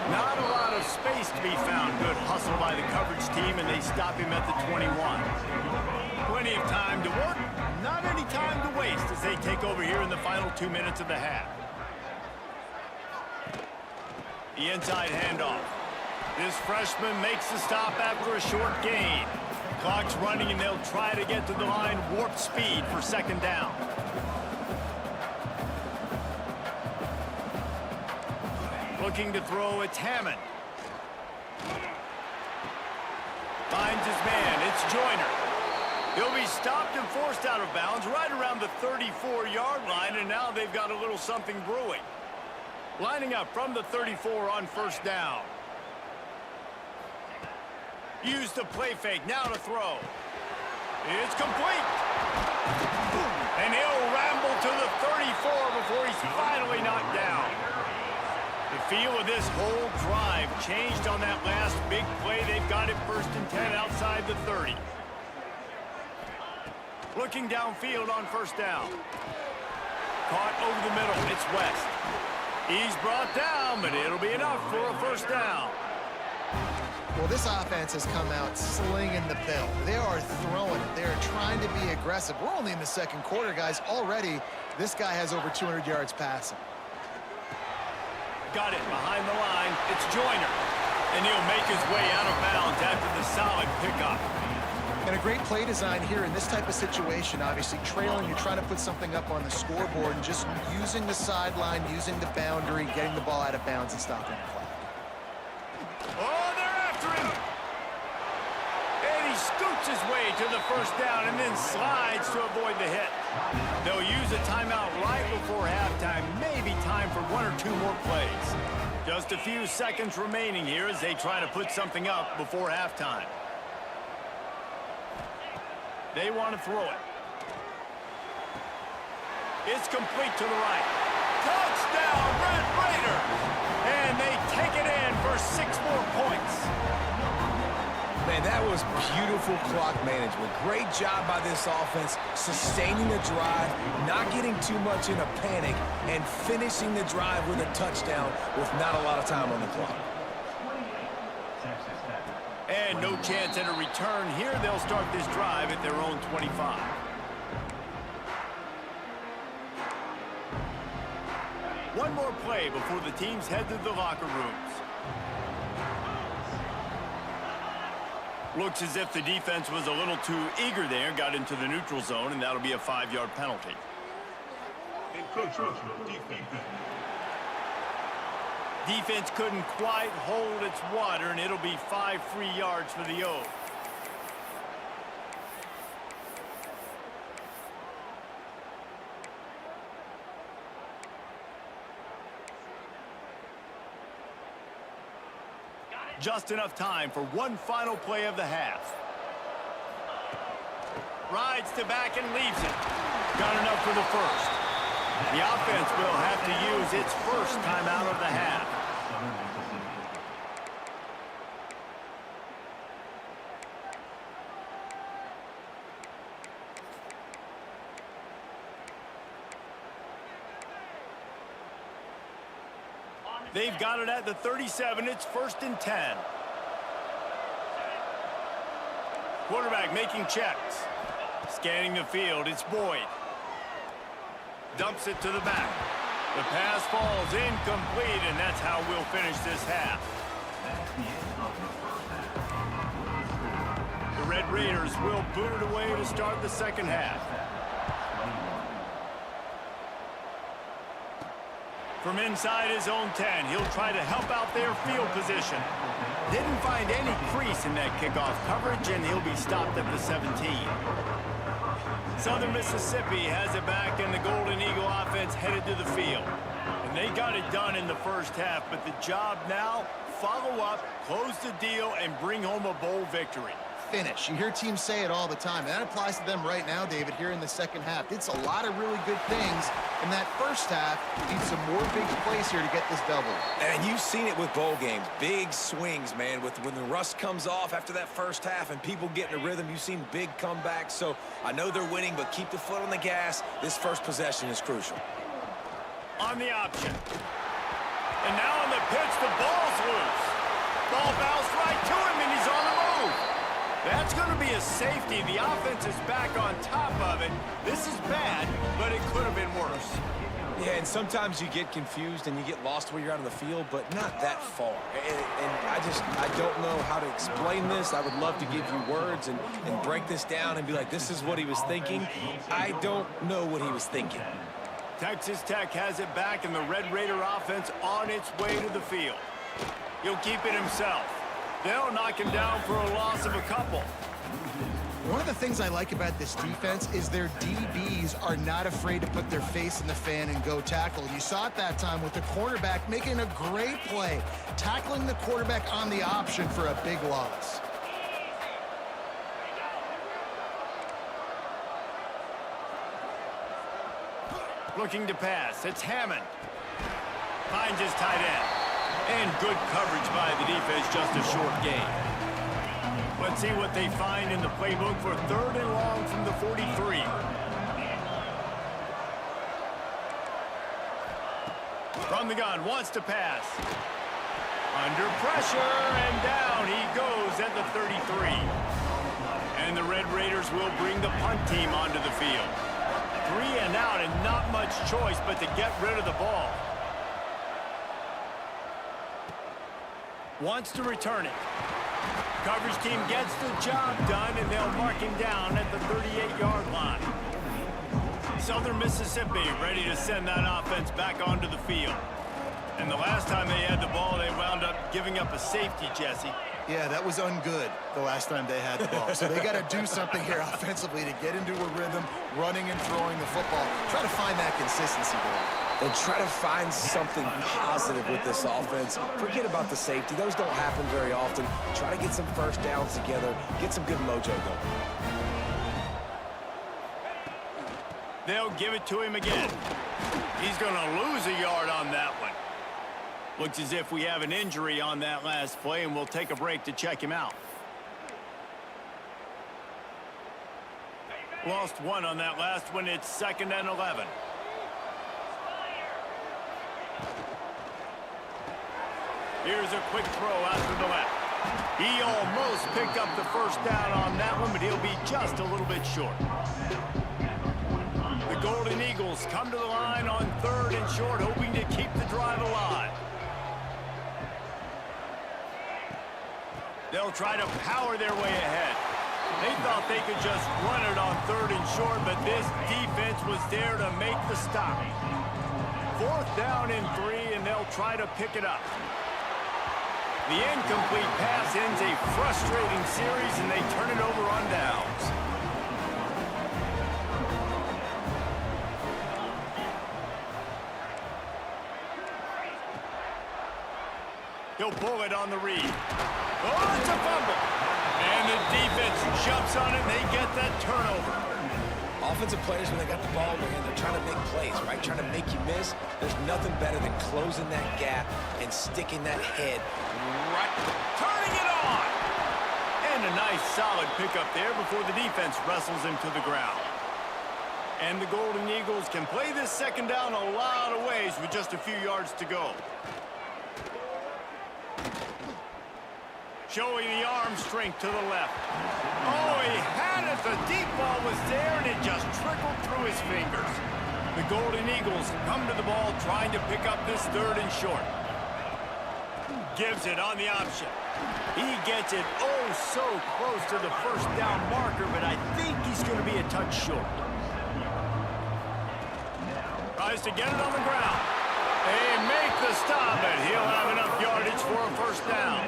Not a lot of space to be found. Good hustle by the coverage team, and they stop him at the 21. Plenty of time to work, not any time to waste as they take over here in the final 2 minutes of the half. The inside handoff. This freshman makes the stop after a short gain. Clock's running, and they'll try to get to the line warp speed for 2nd down. Looking to throw, it's Hammond. Finds his man, it's Joyner. He'll be stopped and forced out of bounds right around the 34-yard line, and now they've got a little something brewing. Lining up from the 34 on 1st down. Use the play fake, now to throw. It's complete. And he'll ramble to the 34 before he's finally knocked down. The feel of this whole drive changed on that last big play. They've got it 1st and 10 outside the 30. Looking downfield on 1st down. Caught over the middle. It's West. He's brought down, but it'll be enough for a 1st down. Well, this offense has come out slinging the pill. They are throwing it. They are trying to be aggressive. We're only in the 2nd quarter, guys. Already, this guy has over 200 yards passing. Got it behind the line. It's Joyner. And he'll make his way out of bounds after the solid pickup. And a great play design here in this type of situation. Obviously, trailing, you're trying to put something up on the scoreboard and just using the sideline, using the boundary, getting the ball out of bounds and stopping the clock. Oh, they're after him. And he scoots his way to the 1st down and then slides to avoid the hit. They'll use a timeout right before halftime. Maybe time for 1 or 2 more plays. Just a few seconds remaining here as they try to put something up before halftime. They want to throw it. It's complete to the right. Touchdown, Red Raiders! And they take it in for 6 more points. Man, that was beautiful clock management. Great job by this offense, sustaining the drive, not getting too much in a panic, and finishing the drive with a touchdown with not a lot of time on the clock. And no chance at a return here. They'll start this drive at their own 25. 1 one more play before the teams head to the locker rooms. Looks as if the defense was a little too eager there, got into the neutral zone, and that'll be a 5-yard penalty. Defense couldn't quite hold its water, and it'll be 5 free yards for the O. Just enough time for one final play of the half. Rides to back and leaves it. Got enough for the first. The offense will have to use its first timeout of the half. They've got it at the 37. It's 1st and 10. Quarterback making checks. Scanning the field. It's Boyd. Dumps it to the back. The pass falls incomplete, and that's how we'll finish this half. The Red Raiders will boot it away to start the second half. From inside his own 10, he'll try to help out their field position. Didn't find any crease in that kickoff coverage, and he'll be stopped at the 17. Southern Mississippi has it back, and the Golden Eagle offense headed to the field. And they got it done in the first half, but the job now, follow up, close the deal, and bring home a bowl victory. Finish. You hear teams say it all the time, and that applies to them right now, David, here in the second half. It's a lot of really good things in that first half. Need some more big plays here to get this double. And you've seen it with bowl games. Big swings, man. When the rust comes off after that first half and people get in a rhythm, you've seen big comebacks. So I know they're winning, but keep the foot on the gas. This first possession is crucial. On the option. And now on the pitch, the ball's loose. Ball bounced right to him, and he's on the move. That's going to be a safety. The offense is back on top of it. This is bad, but it could have been worse. Yeah, and sometimes you get confused and you get lost where you're out of the field, but not that far. And I don't know how to explain this. I would love to give you words and break this down and be like, this is what he was thinking. I don't know what he was thinking. Texas Tech has it back, and the Red Raider offense on its way to the field. He'll keep it himself. They'll knock him down for a loss of a couple. One of the things I like about this defense is their DBs are not afraid to put their face in the fan and go tackle. You saw it that time with the cornerback making a great play, tackling the quarterback on the option for a big loss. Looking to pass. It's Hammond. Finds his tight end. And good coverage by the defense, just a short gain. Let's see what they find in the playbook for 3rd and long from the 43. From the gun, wants to pass. Under pressure, and down he goes at the 33. And the Red Raiders will bring the punt team onto the field. 3 and out, and not much choice but to get rid of the ball. Wants to return it. Coverage team gets the job done, and they'll mark him down at the 38-yard line. Southern Mississippi ready to send that offense back onto the field. And the last time they had the ball, they wound up giving up a safety, Jesse. Yeah, that was ungood the last time they had the ball. So they got to do something here offensively to get into a rhythm, running and throwing the football. Try to find that consistency there. And try to find something positive with this offense. Forget about the safety. Those don't happen very often. Try to get some first downs together. Get some good mojo going. They'll give it to him again. He's going to lose a yard on that one. Looks as if we have an injury on that last play, and we'll take a break to check him out. Lost one on that last one. It's 2nd and 11. Here's a quick throw out to the left. He almost picked up the first down on that one, but he'll be just a little bit short. The Golden Eagles Eagles come to the line on 3rd and short, hoping to keep the drive alive. They'll try to power their way ahead. They thought they could just run it on 3rd and short, but this defense was there to make the stop. 4th down and 3, and they'll try to pick it up. The incomplete pass ends a frustrating series, and they turn it over on downs. He'll pull it on the read. Oh, it's a fumble. And the defense jumps on it, and they get that turnover. Offensive players, when they got the ball in their hand, they're trying to make plays, right? Trying to make you miss. There's nothing better than closing that gap and sticking that head right. Turning it on. And a nice solid pickup there before the defense wrestles him to the ground. And the Golden Eagles can play this 2nd down a lot of ways with just a few yards to go. Showing the arm strength to the left. Oh, he had it. The deep ball was there, and it just trickled through his fingers. The Golden Eagles come to the ball trying to pick up this 3rd and short. Gives it on the option. He gets it oh so close to the 1st down marker, but I think he's going to be a touch short. Tries to get it on the ground. They make the stop, but he'll have enough yardage for a 1st down.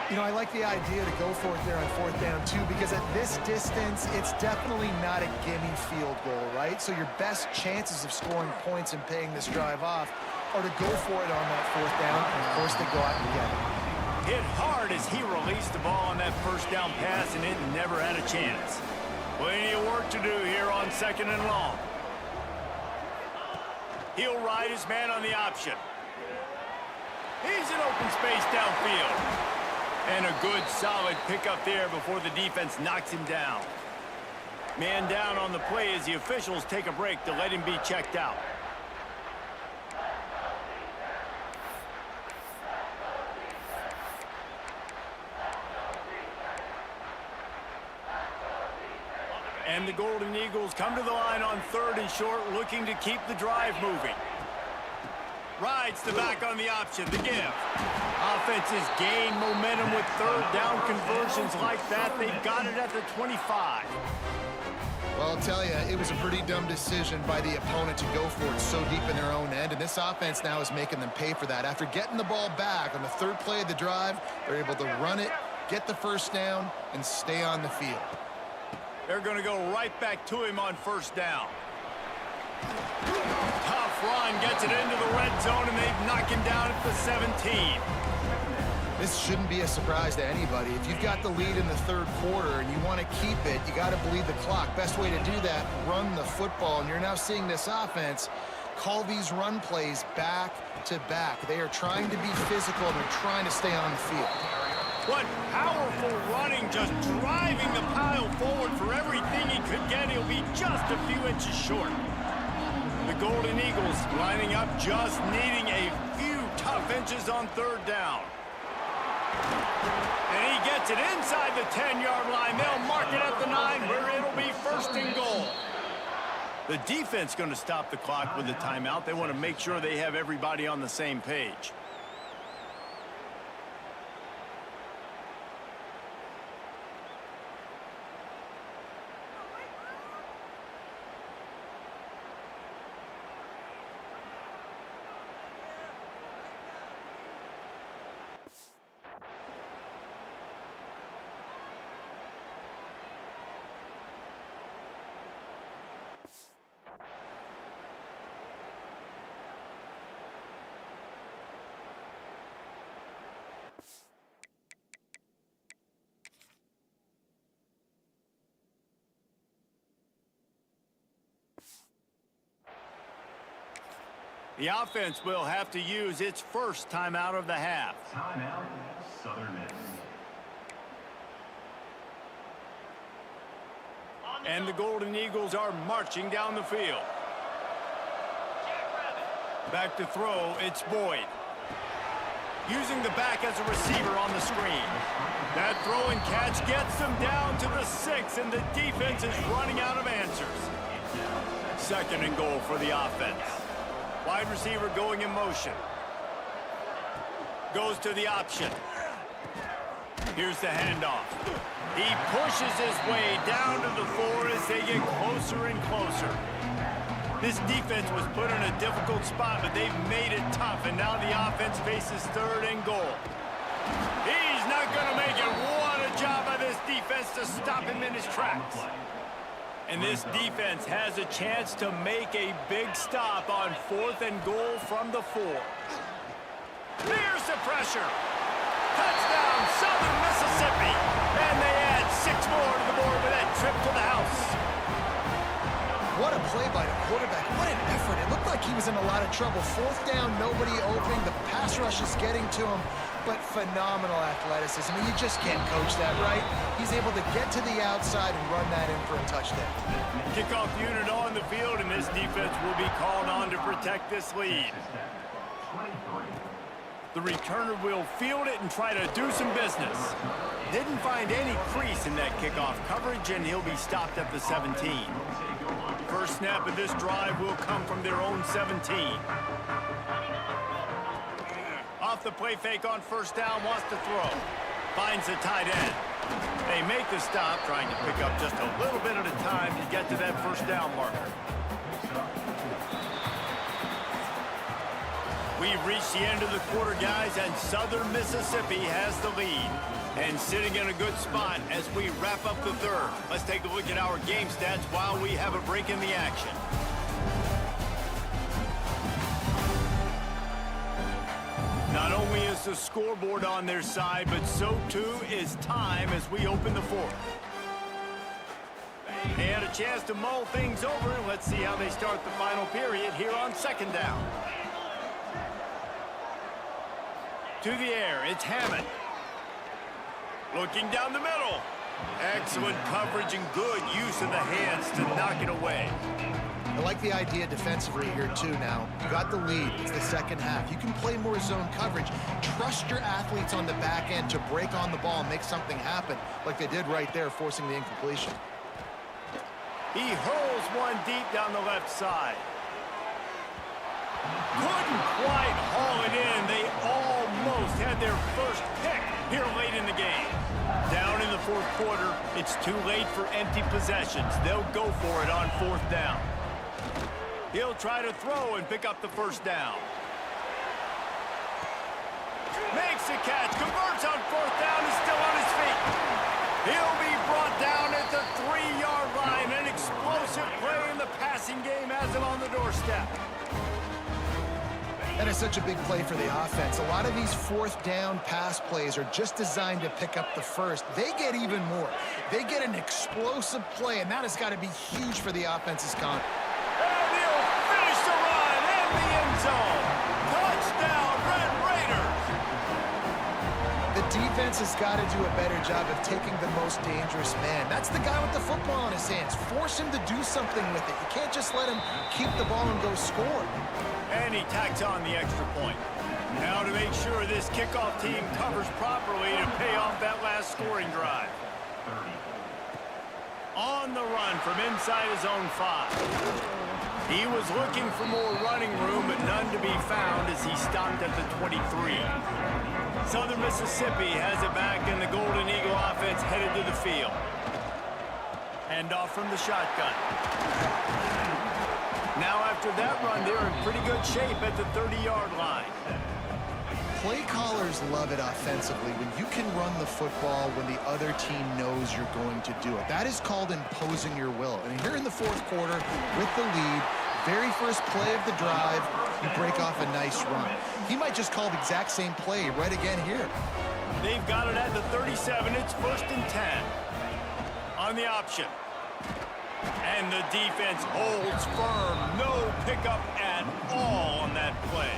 You know, I like the idea to go for it there on 4th down, too, because at this distance, it's definitely not a gimme field goal, right? So your best chances of scoring points and paying this drive off are to go for it on that 4th down, and of course they go out and get it. Hit hard as he released the ball on that 1st down pass, and it never had a chance. Plenty of work to do here on 2nd and long. He'll ride his man on the option. He's in open space downfield. And a good, solid pickup there before the defense knocks him down. Man down on the play as the officials take a break to let him be checked out. And the Golden Eagles come to the line on 3rd and short, looking to keep the drive moving. Rides the back on the option, the give. Offenses gain momentum with 3rd down conversions like that. They've got it at the 25. Well, I'll tell you, it was a pretty dumb decision by the opponent to go for it so deep in their own end, and this offense now is making them pay for that. After getting the ball back on the 3rd play of the drive, they're able to run it, get the 1st down, and stay on the field. They're going to go right back to him on 1st down. Tough run, gets it into the red zone, and they knock him down at the 17. This shouldn't be a surprise to anybody. If you've got the lead in the 3rd quarter and you want to keep it, you got to bleed the clock. Best way to do that, run the football. And you're now seeing this offense call these run plays back to back. They are trying to be physical, and they're trying to stay on the field. What powerful running, just driving the pile forward for everything he could get. He'll be just a few inches short. The Golden Eagles lining up, just needing a few tough inches on 3rd down. And he gets it inside the 10-yard line. They'll mark it at the 9, where it'll be 1st and goal. The defense going to stop the clock with the timeout. They want to make sure they have everybody on the same page. The offense will have to use its 1st timeout of the half. Timeout, Southern Miss. And the Golden Eagles are marching down the field. Back to throw, it's Boyd. Using the back as a receiver on the screen. That throw and catch gets them down to the 6, and the defense is running out of answers. 2nd and goal for the offense. Wide receiver going in motion. Goes to the option. Here's the handoff. He pushes his way down to the 4 as they get closer and closer. This defense was put in a difficult spot, but they've made it tough, and now the offense faces 3rd and goal. He's not going to make it. What a job by this defense to stop him in his tracks. And this defense has a chance to make a big stop on 4th and goal from the 4. Here's the pressure. Touchdown, Southern Mississippi. And they add 6 more to the board with that trip to the house. What a play by the quarterback. What an effort. It looked like he was in a lot of trouble. 4th down, nobody open. The pass rush is getting to him, but phenomenal athleticism. I mean, you just can't coach that, right? He's able to get to the outside and run that in for a touchdown. Kickoff unit on the field, and this defense will be called on to protect this lead. The returner will field it and try to do some business. Didn't find any crease in that kickoff coverage, and he'll be stopped at the 17. First snap of this drive will come from their own 17. Off the play fake on 1st down, wants to throw. Finds the tight end. They make the stop, trying to pick up just a little bit at a time to get to that 1st down marker. We've reached the end of the quarter, guys, and Southern Mississippi has the lead. And sitting in a good spot as we wrap up the 3rd. Let's take a look at our game stats while we have a break in the action. Not only is the scoreboard on their side, but so too is time as we open the 4th. They had a chance to mull things over. Let's see how they start the final period here on 2nd down. To the air, it's Hammond. Looking down the middle. Excellent coverage and good use of the hands to knock it away. I like the idea defensively here, too, now. You got the lead. It's the 2nd half. You can play more zone coverage. Trust your athletes on the back end to break on the ball and make something happen, like they did right there, forcing the incompletion. He hurls one deep down the left side. Couldn't quite haul it in. They almost had their first pick here late in the game. Down in the 4th quarter, it's too late for empty possessions. They'll go for it on 4th down. He'll try to throw and pick up the 1st down. Makes the catch, converts on 4th down, is still on his feet. He'll be brought down at the 3-yard line. An explosive play in the passing game has him on the doorstep. That is such a big play for the offense. A lot of these 4th down pass plays are just designed to pick up the 1st. They get even more. They get an explosive play, and that has got to be huge for the offense's count. And he'll finish the run in the end zone. Touchdown, Red Raiders. The defense has got to do a better job of taking the most dangerous man. That's the guy with the football in his hands. Force him to do something with it. You can't just let him keep the ball and go score. And he tacks on the extra point. Now to make sure this kickoff team covers properly to pay off that last scoring drive. On the run from inside his own 5. He was looking for more running room, but none to be found as he stopped at the 23. Southern Mississippi has it back, and the Golden Eagle offense headed to the field. Handoff from the shotgun. Now after that run, they're in pretty good shape at the 30-yard line. Play callers love it offensively when you can run the football when the other team knows you're going to do it. That is called imposing your will. And here in the 4th quarter with the lead, very first play of the drive, you break off a nice run. He might just call the exact same play right again here. They've got it at the 37. It's 1st and 10. On the option. And the defense holds firm. No pickup at all on that play.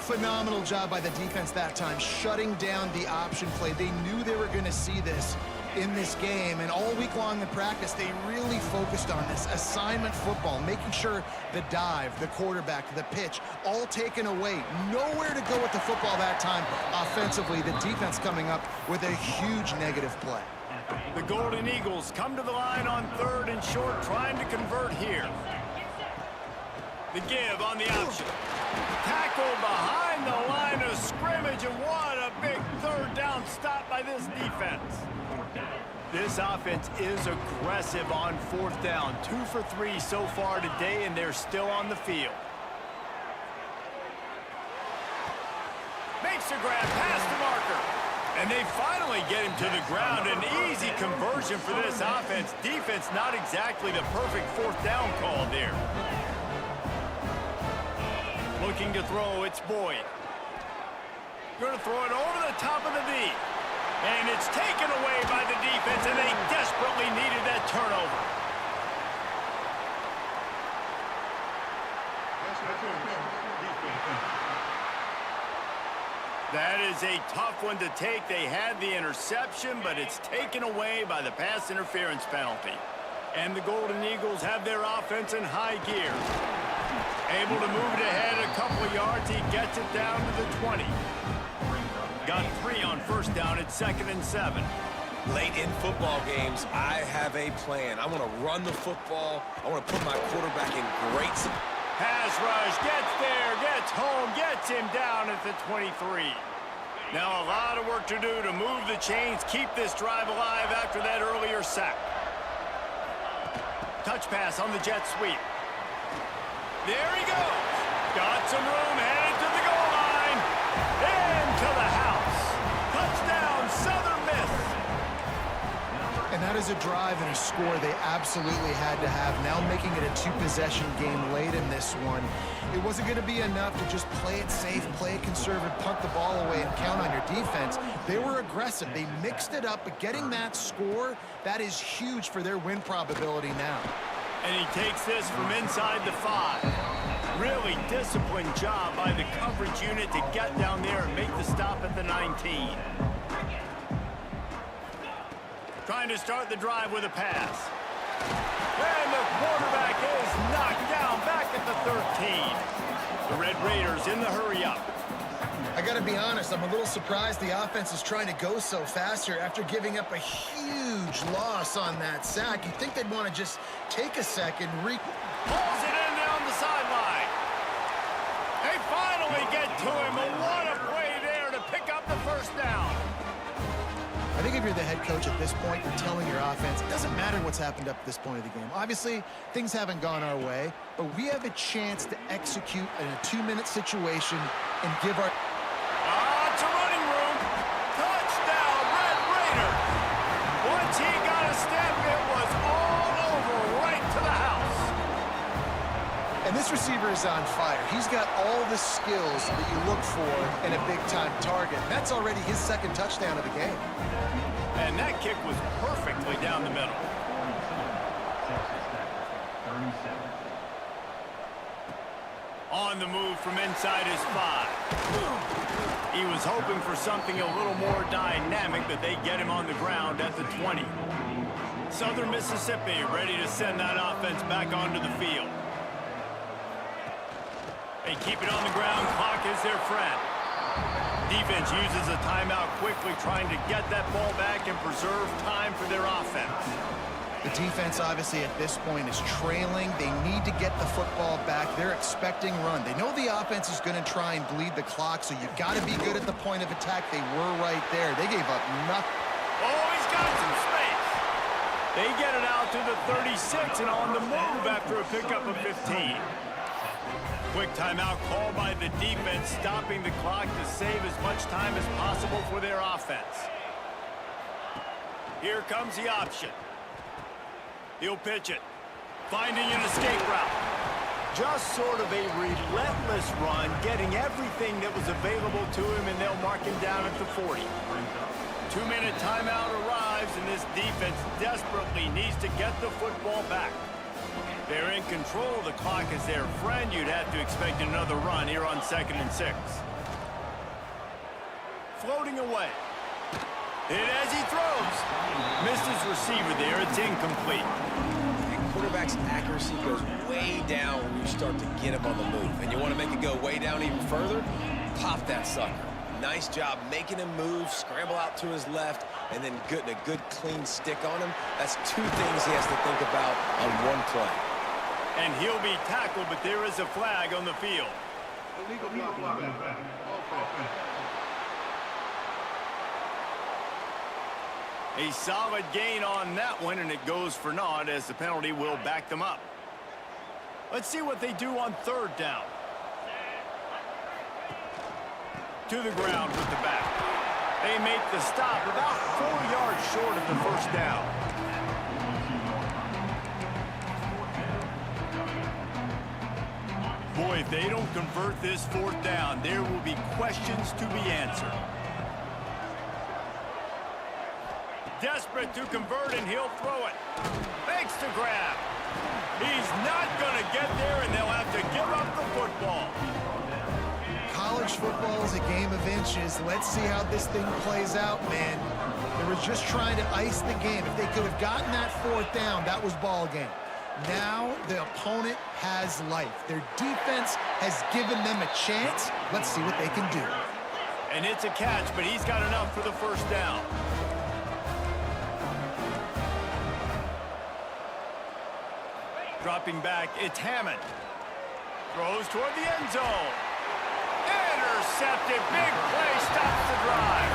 Phenomenal job by the defense that time, shutting down the option play. They knew they were going to see this in this game, and all week long in practice, they really focused on this assignment football, making sure the dive, the quarterback, the pitch, all taken away. Nowhere to go with the football that time offensively. The defense coming up with a huge negative play. The Golden Eagles come to the line on 3rd and short, trying to convert here. The give on the option. Tackled behind the line of scrimmage, and what a big third down stop by this defense. This offense is aggressive on fourth down. 2 for 3 so far today, and they're still on the field. Makes a grab past the marker. And they finally get him to the ground. An easy conversion for this offense. Defense not exactly the perfect fourth down call there. Looking to throw, it's Boyd. Going to throw it over the top of the D. And it's taken away by the defense, and they desperately needed that turnover. That is a tough one to take. They had the interception, but it's taken away by the pass interference penalty. And the Golden Eagles have their offense in high gear. Able to move it ahead a couple of yards. He gets it down to the 20. Got 3 on first down at 2nd and 7. Late in football games, I have a plan. I want to run the football. I want to put my quarterback in great... Pass rush, gets there, gets home, gets him down at the 23. Now a lot of work to do to move the chains, keep this drive alive after that earlier sack. Touch pass on the jet sweep. There he goes. Got some room, headed to the goal line. Into the house. Touchdown, Southern Miss. And that is a drive and a score they absolutely had to have. Now making it a 2-possession game late in this one. It wasn't going to be enough to just play it safe, play it conservative, punt the ball away, and count on your defense. They were aggressive. They mixed it up, but getting that score, that is huge for their win probability now. And he takes this from inside the 5. Really disciplined job by the coverage unit to get down there and make the stop at the 19. Trying to start the drive with a pass. And the quarterback is knocked down back at the 13. The Red Raiders in the hurry-up. I got to be honest, I'm a little surprised the offense is trying to go so fast here after giving up a huge loss on that sack. You'd think they'd want to just take a second, pulls it in down the sideline. They finally get to him. A lot of play there to pick up the first down. I think if you're the head coach at this point, you're telling your offense, it doesn't matter what's happened up to this point of the game. Obviously, things haven't gone our way, but we have a chance to execute in a 2-minute situation and give our... It's a running room. Touchdown, Red Raider. Once he got a step, it was all over right to the house. And this receiver is on fire. He's got all the skills that you look for in a big-time target. That's already his 2nd touchdown of the game. And that kick was perfectly down the middle. On the move from inside his 5. He was hoping for something a little more dynamic, but they get him on the ground at the 20. Southern Mississippi ready to send that offense back onto the field. They keep it on the ground. Clock is their friend. Defense uses a timeout quickly, trying to get that ball back and preserve time for their offense. The defense, obviously, at this point is trailing. They need to get the football back. They're expecting run. They know the offense is going to try and bleed the clock, so you've got to be good at the point of attack. They were right there. They gave up nothing. Oh, he's got some space. They get it out to the 36 and on the move after a pickup of 15. Quick timeout called by the defense, stopping the clock to save as much time as possible for their offense. Here comes the option. He'll pitch it, finding an escape route. Just sort of a relentless run, getting everything that was available to him, and they'll mark him down at the 40. 2-minute timeout arrives, and this defense desperately needs to get the football back. They're in control. The clock is their friend. You'd have to expect another run here on 2nd and 6. Floating away. Hit as he throws. Missed his receiver there. It's incomplete. The quarterback's accuracy goes way down when you start to get him on the move. And you want to make it go way down even further? Pop that sucker. Nice job making him move, scramble out to his left, and then getting a good clean stick on him. That's 2 things he has to think about on one play. And he'll be tackled, but there is a flag on the field. Illegal blocking. A solid gain on that one, and it goes for naught as the penalty will back them up. Let's see what they do on third down. To the ground with the back. They make the stop about 4 yards short of the first down. Boy, if they don't convert this fourth down, there will be questions to be answered. Desperate to convert, and he'll throw it. Makes the grab. He's not going to get there, and they'll have to give up the football. College football is a game of inches. Let's see how this thing plays out, man. They were just trying to ice the game. If they could have gotten that fourth down, that was ball game. Now the opponent has life. Their defense has given them a chance. Let's see what they can do. And it's a catch, but he's got enough for the first down. Dropping back, it's Hammond. Throws toward the end zone. Intercepted. Big play stops the drive.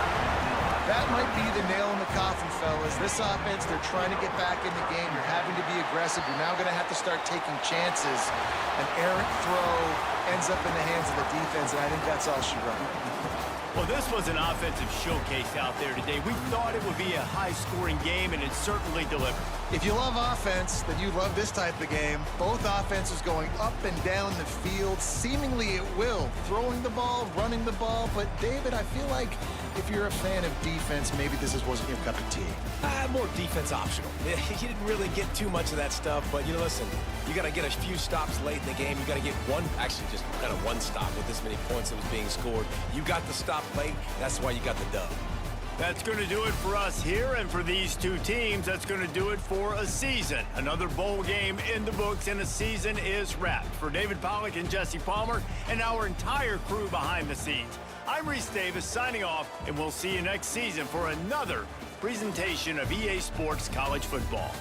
That might be the nail in the coffin, fellas. This offense, they're trying to get back in the game. You're having to be aggressive. You're now going to have to start taking chances. An errant throw ends up in the hands of the defense, and I think that's all she wrote. Well, this was an offensive showcase out there today. We thought it would be a high-scoring game, and it certainly delivered. If you love offense, then you love this type of game. Both offenses going up and down the field, seemingly at will. Throwing the ball, running the ball. But, David, I feel like if you're a fan of defense, maybe this wasn't your cup of tea. More defense optional. You didn't really get too much of that stuff, but, you know, listen, you got to get a few stops late in the game. You got to get one, actually just kind of one stop with this many points that was being scored. You got the stop late. That's why you got the dub. That's going to do it for us here, and for these two teams, that's going to do it for a season. Another bowl game in the books, and a season is wrapped. For David Pollack and Jesse Palmer and our entire crew behind the scenes, I'm Reese Davis signing off, and we'll see you next season for another presentation of EA Sports College Football.